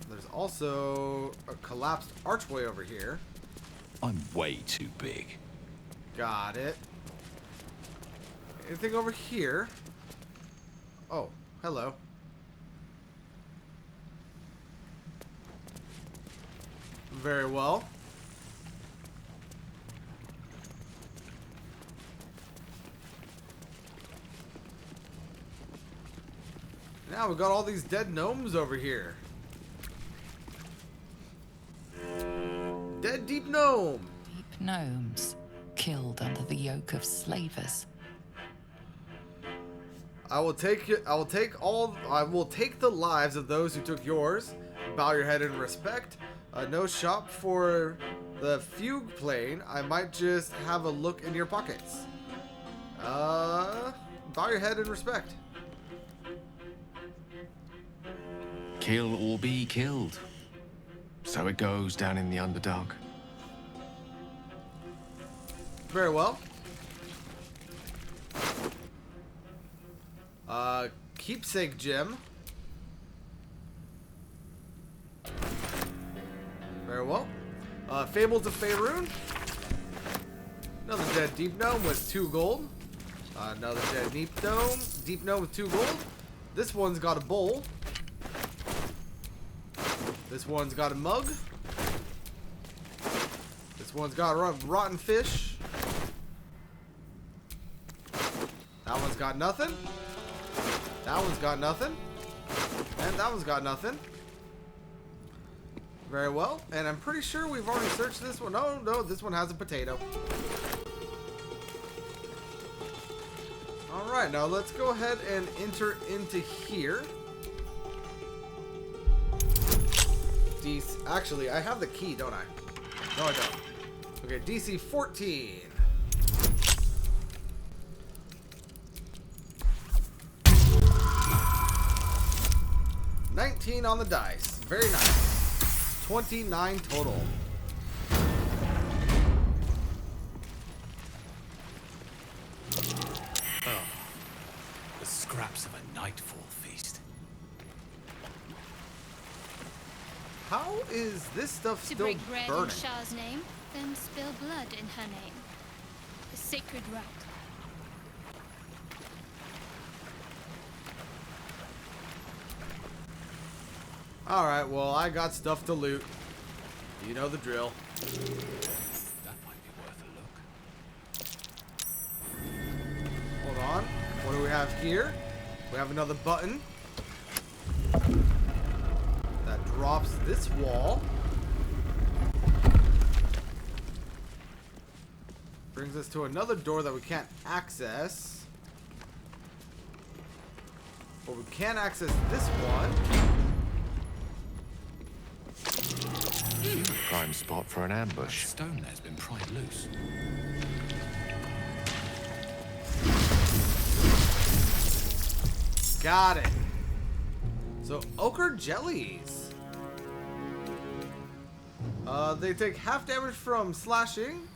There's also a collapsed archway over here. I'm way too big. Got it. Anything over here? Oh, hello. Very well. Now we got all these dead gnomes over here. Dead deep gnome. Deep gnomes, killed under the yoke of slavers. I will take the lives of those who took yours. Bow your head in respect. No shop for the fugue plane. I might just have a look in your pockets. Bow your head in respect. Kill or be killed. So it goes down in the Underdark. Very well. Keepsake gem. Very well. Fables of Faerun. Another dead deep gnome with 2 gold. Another dead deep gnome with 2 gold. This one's got a bowl. This one's got a mug. This one's got a rotten fish. That one's got nothing. That one's got nothing. And that one's got nothing. Very well. And I'm pretty sure we've already searched this one. No, no, this one has a potato. Alright, now let's go ahead and enter into here. Actually, I have the key, don't I? No, I don't. Okay, DC 14. $19 on the dice. Very nice. 29 total. Oh, the scraps of a nightfall feast. How is this stuff To still break bread burning? in Shah's name, then spill blood in her name. A sacred rite. Alright, well, I got stuff to loot. You know the drill. That might be worth a look. Hold on. What do we have here? We have another button. That drops this wall. Brings us to another door that we can't access. But we can access this one. Prime spot for an ambush. Stone there's been pried loose. Got it. So, ochre jellies. They take half damage from slashing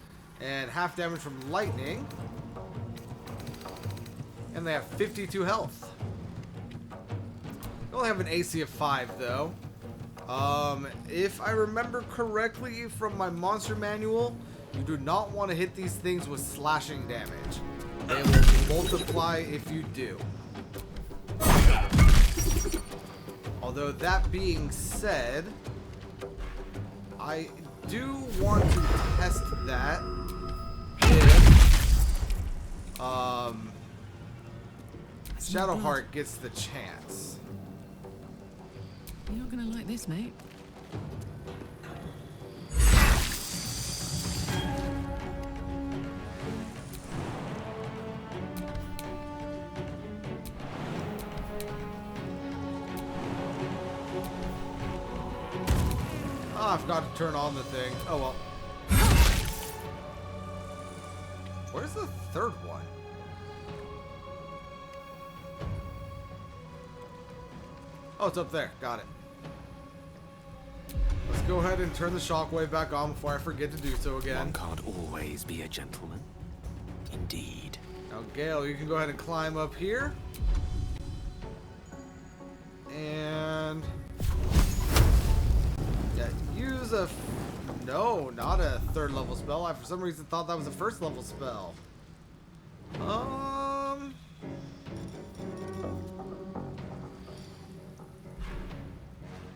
and half damage from lightning. And they have 52 health. They only have an AC of 5 though. If I remember correctly from my monster manual, you do not want to hit these things with slashing damage. They will multiply if you do. Although that being said, I do want to test that if Shadowheart gets the chance. You're not gonna like this, mate. Oh, I forgot to turn on the thing. Oh well. Where's the third one? Oh, it's up there. Got it. Let's go ahead and turn the shockwave back on before I forget to do so again. One can't always be a gentleman. Indeed. Now, Gale, you can go ahead and climb up here. And... yeah, use a... no, not a third level spell. I, for some reason, thought that was a first level spell.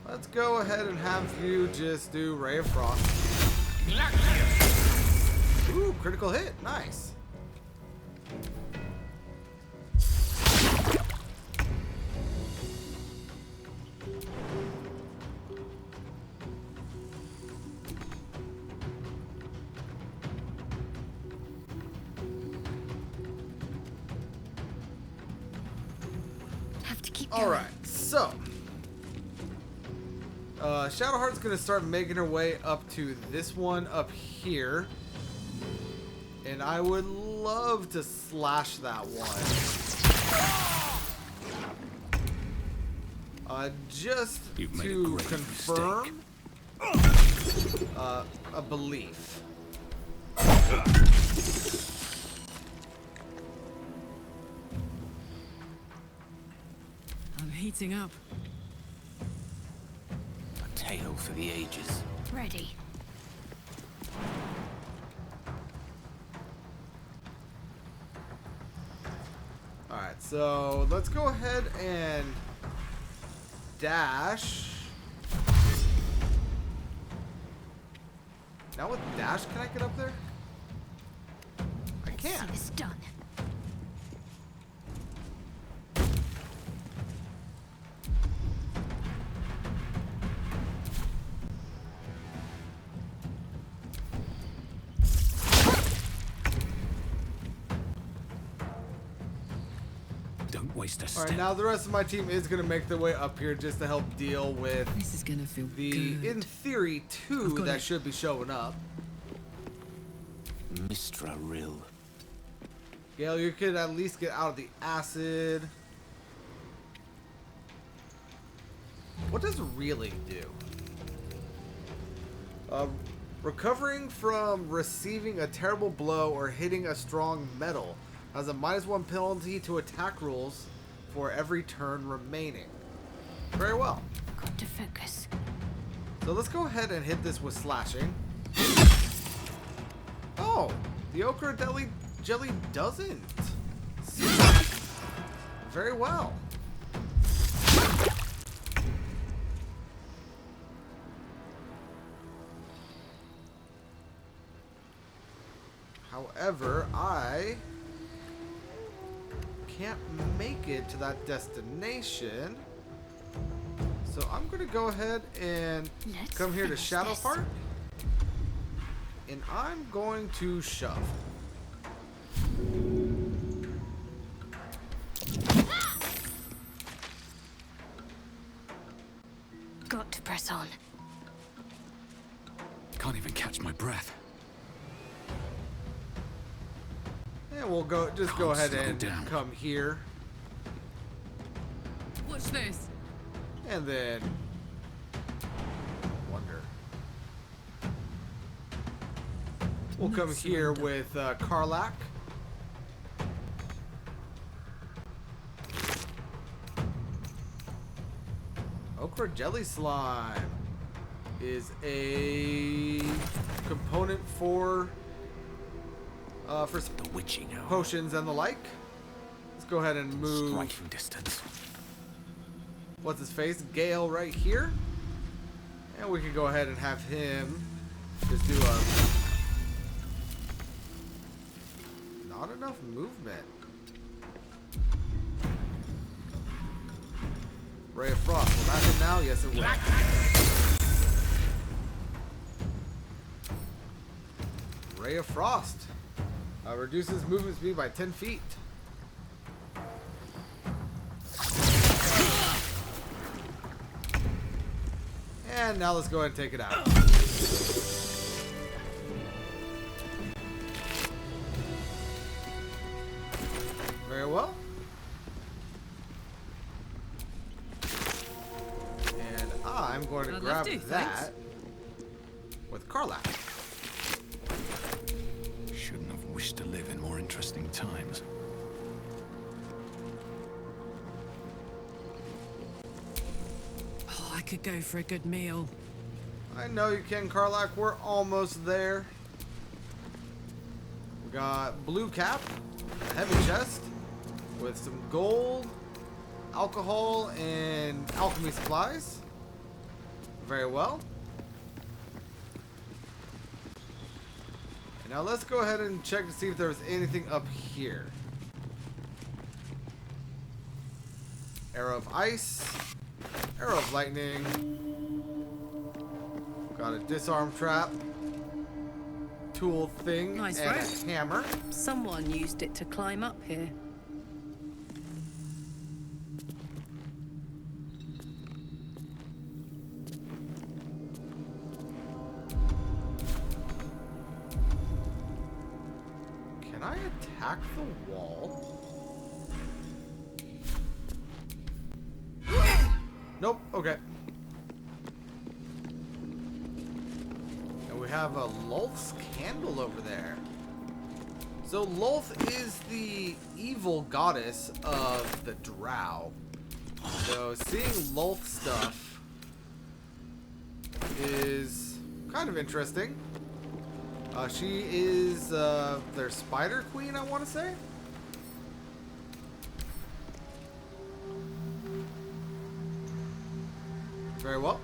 Let's go ahead and have you just do Ray of Frost. Ooh, critical hit. Nice. Have to keep going. All right, so Shadowheart's gonna start making her way up to this one up here, and I would love to slash that one. Just to confirm a belief. I'm heating up. A tale for the ages. Ready. Alright, so let's go ahead and dash. Now with dash, can I get up there? I can't. See this done. Don't waste a All step. right, now the rest of my team is going to make their way up here just to help deal with This is gonna feel the, good. in theory, I've two got that it. should be showing up. Mistra Rill. Gale, you could at least get out of the acid. What does reeling do? Recovering from receiving a terrible blow or hitting a strong metal has a -1 penalty to attack rolls for every turn remaining. Very well. Got to focus. So let's go ahead and hit this with slashing. Oh, the okra jelly doesn't. Very well. However, I can't make it to that destination. So I'm going to go ahead and Let's come here to finish Shadowheart. And I'm going to shove. Got to press on. Can't even catch my breath. And we'll go just go Can't ahead slow and down. come here. Watch this. And then wonder. We'll come here with Karlak. Okra jelly slime is a component for The witching hour. potions and the like. Let's go ahead and move. Striking distance. What's his face? Gale right here. And we can go ahead and have him Just do not enough movement. Ray of Frost. Will that hit now? Yes, it will. Ray of Frost. Reduces movement speed by 10 feet. And now let's go ahead and take it out. Very well. And I'm going to grab that with Karlach. Shouldn't have wished to live in more interesting times. Oh, I could go for a good meal. I know you can, Karlach. We're almost there. We got blue cap, a heavy chest with some gold, alcohol, and alchemy supplies. Very well. And now let's go ahead and check to see if there's anything up here. Arrow of ice, arrow of lightning. Got a disarm trap, tool thing, Nice and rope. a hammer. Someone used it to climb up here. Can I attack the wall? Nope. Okay. And we have a Lulth's candle over there. So Lulth is the evil goddess of the Drow. So seeing Lulth stuff is kind of interesting. She is their spider queen, I want to say. Very well.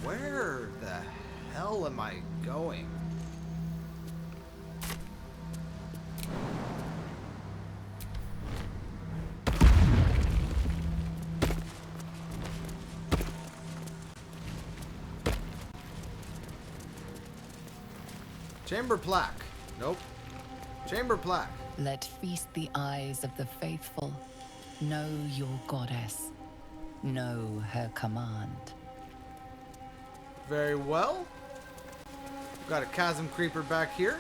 Where the hell am I going? Chamber plaque. Nope. Chamber plaque. Let feast the eyes of the faithful. Know your goddess. Know her command. Very well. Got a chasm creeper back here.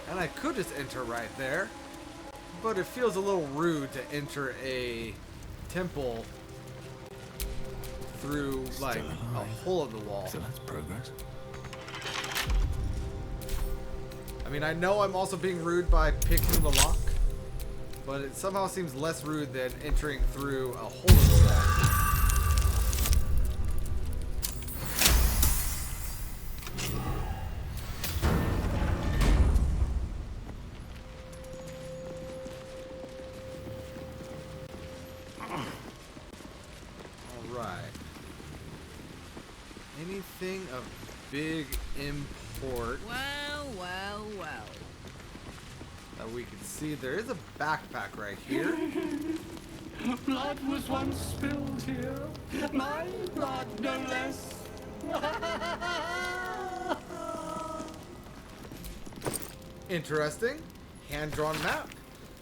And I could just enter right there, but it feels a little rude to enter a temple through like a hole in the wall. So that's progress. I mean, I know I'm also being rude by picking the lock, but it somehow seems less rude than entering through a hole in the wall. Alright. Anything of big import Well, well, well. that we can see? There is a backpack right here. Blood was once spilled here. My blood, no less. Interesting. Hand-drawn map.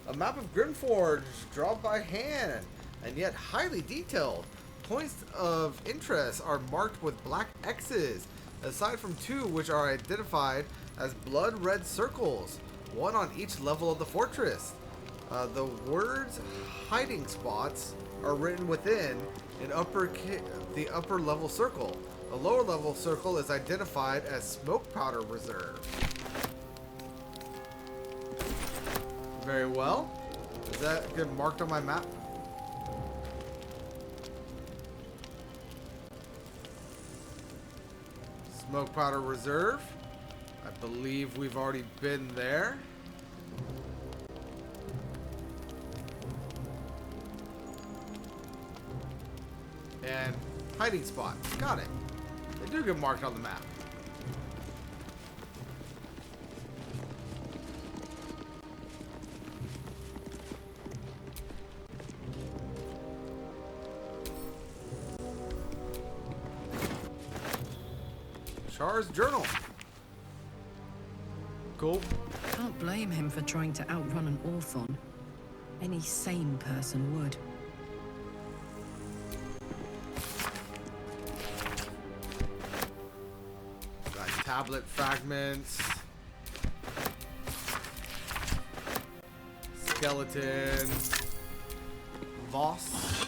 A map of Grymforge, drawn by hand, and yet highly detailed. Points of interest are marked with black X's, aside from two which are identified as blood red circles, one on each level of the fortress. The words hiding spots are written within an the upper level circle. The lower level circle is identified as smoke powder reserve. Very well. Is that get marked on my map? Smoke powder reserve. I believe we've already been there. And hiding spot. Got it. They do get marked on the map. Char's journal. Cool. Can't blame him for trying to outrun an Orthon. Any sane person would. Got tablet fragments. Skeleton. Voss.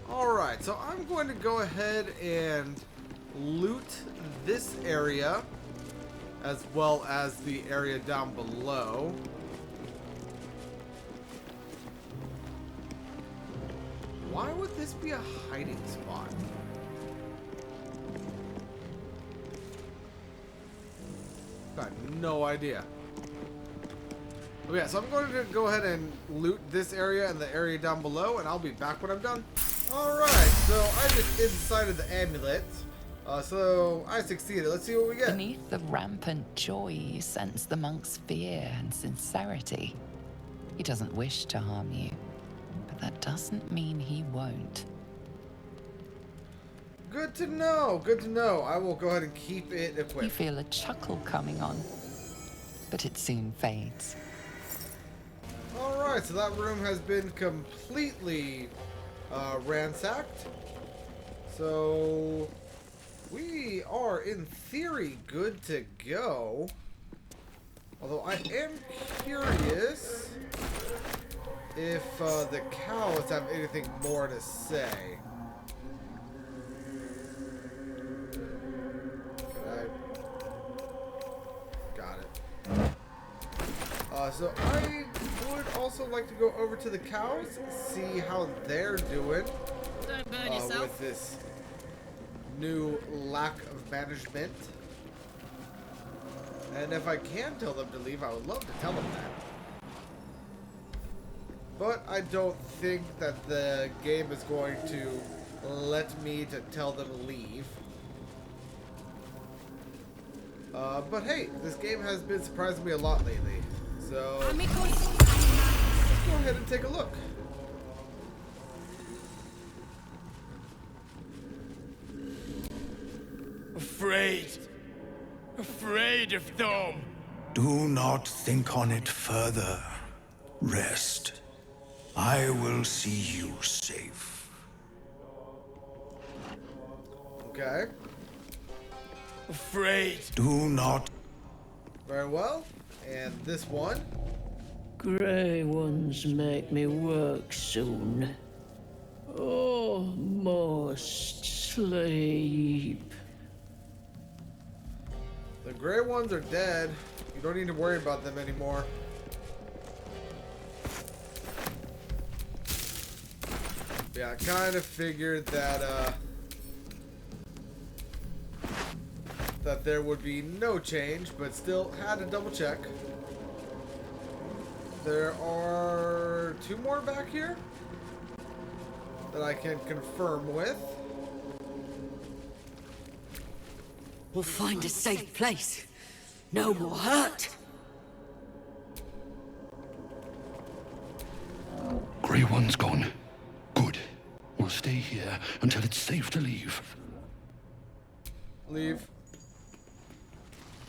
Alright, so I'm going to go ahead and loot this area as well as the area down below. Why would this be a hiding spot? Got no idea. Okay, so I'm going to go ahead and loot this area and the area down below, and I'll be back when I'm done. Alright, so I just incited the amulet. So I succeeded. Let's see what we get. Beneath the rampant joy, you sense the monk's fear and sincerity. He doesn't wish to harm you, but that doesn't mean he won't. Good to know. Good to know. I will go ahead and keep it equipped. You feel a chuckle coming on, but it soon fades. Alright, so that room has been completely ransacked. So we are, in theory, good to go. Although I am curious if the cows have anything more to say. Got it. So I would also like to go over to the cows, see how they're doing. Don't burn yourself. With this new lack of management. And if I can tell them to leave, I would love to tell them that. But I don't think that the game is going to let me to tell them to leave. But hey, this game has been surprising me a lot lately. So let's go ahead and take a look. Afraid of them. Do not think on it further. Rest. I will see you safe. Okay. Afraid. Do not. Very well. And this one. Grey ones make me work soon. Oh, must sleep. The gray ones are dead. You don't need to worry about them anymore. Yeah, I kind of figured that that there would be no change, but still had to double check. There are 2 more back here that I can confirm with. We'll find a safe place. No more hurt. Grey One's gone. Good. We'll stay here until it's safe to leave. Leave.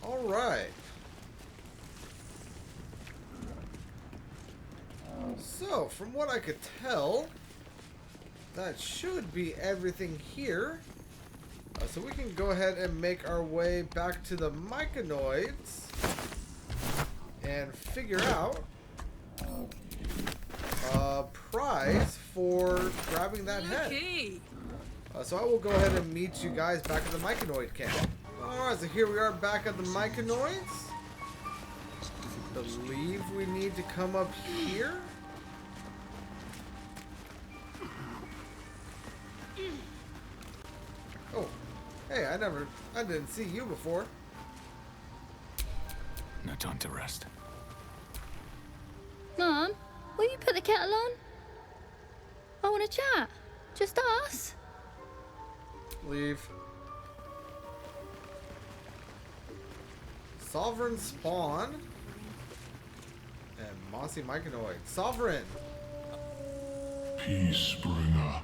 All right. So, from what I could tell, that should be everything here. So we can go ahead and make our way back to the Myconoids and figure out a prize for grabbing that head. So I will go ahead and meet you guys back at the Myconoid camp. Alright, so here we are back at the Myconoids. Believe we need to come up here. Oh, hey, I didn't see you before. No time to rest. kettle on? I want to chat. Just us. Leave. Sovereign spawn. And Mossy Myconoid. Sovereign! Peacebringer,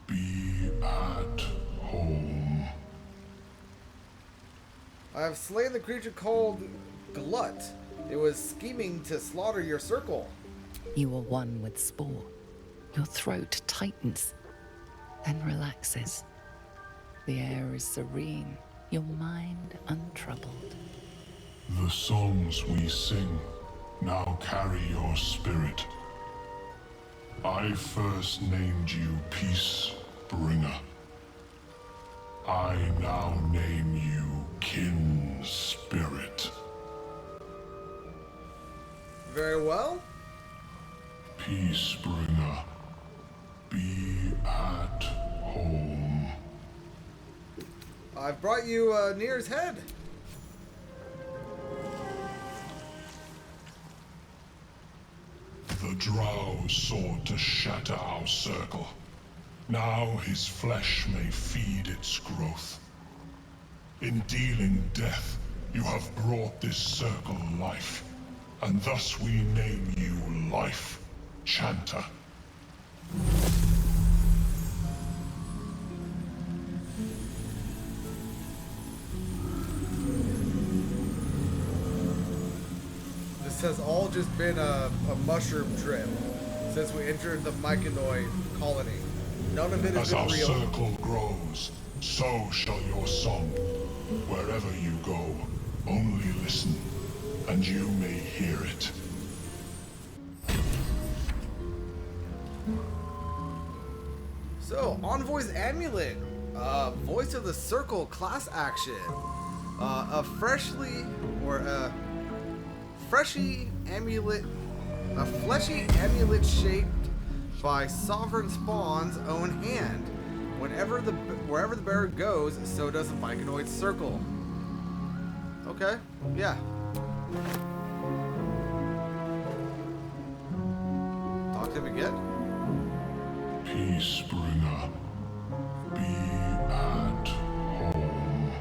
be at home. I have slain the creature called Glut. It was scheming to slaughter your circle. You are one with Spore. Your throat tightens, then relaxes. The air is serene, your mind untroubled. The songs we sing now carry your spirit. I first named you Peacebringer. I now name you Kin Spirit. Very well. Peacebringer, be at home. I've brought you Nir's head. The Drow sought to shatter our circle. Now his flesh may feed its growth. In dealing death, you have brought this circle life, and thus we name you Life Chanter. This has all just been a mushroom trip since we entered the Myconoid colony. None of it has As our been real. circle grows, so shall your song. Wherever you go, only listen, and you may hear it. So, Envoy's Amulet. Voice of the Circle class action. A fleshy amulet shaped by Sovereign Spawn's own hand. Wherever the bearer goes, so does the Myconoid circle. Okay, yeah. Talk to him again. Peacebringer, be at home.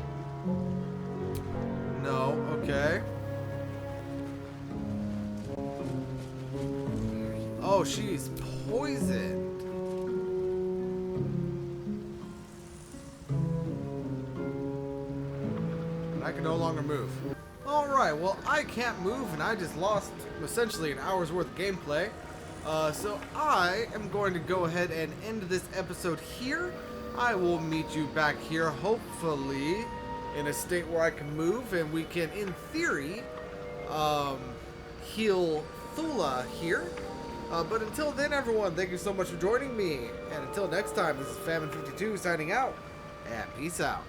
No, okay. Oh, she's poisoned. And I can no longer move. Alright, well, I can't move, and I just lost essentially an hour's worth of gameplay. So I am going to go ahead and end this episode here. I will meet you back here, hopefully, in a state where I can move, and we can, in theory, heal Thula here. But until then, everyone, thank you so much for joining me. And until next time, this is Famine52 signing out, and peace out.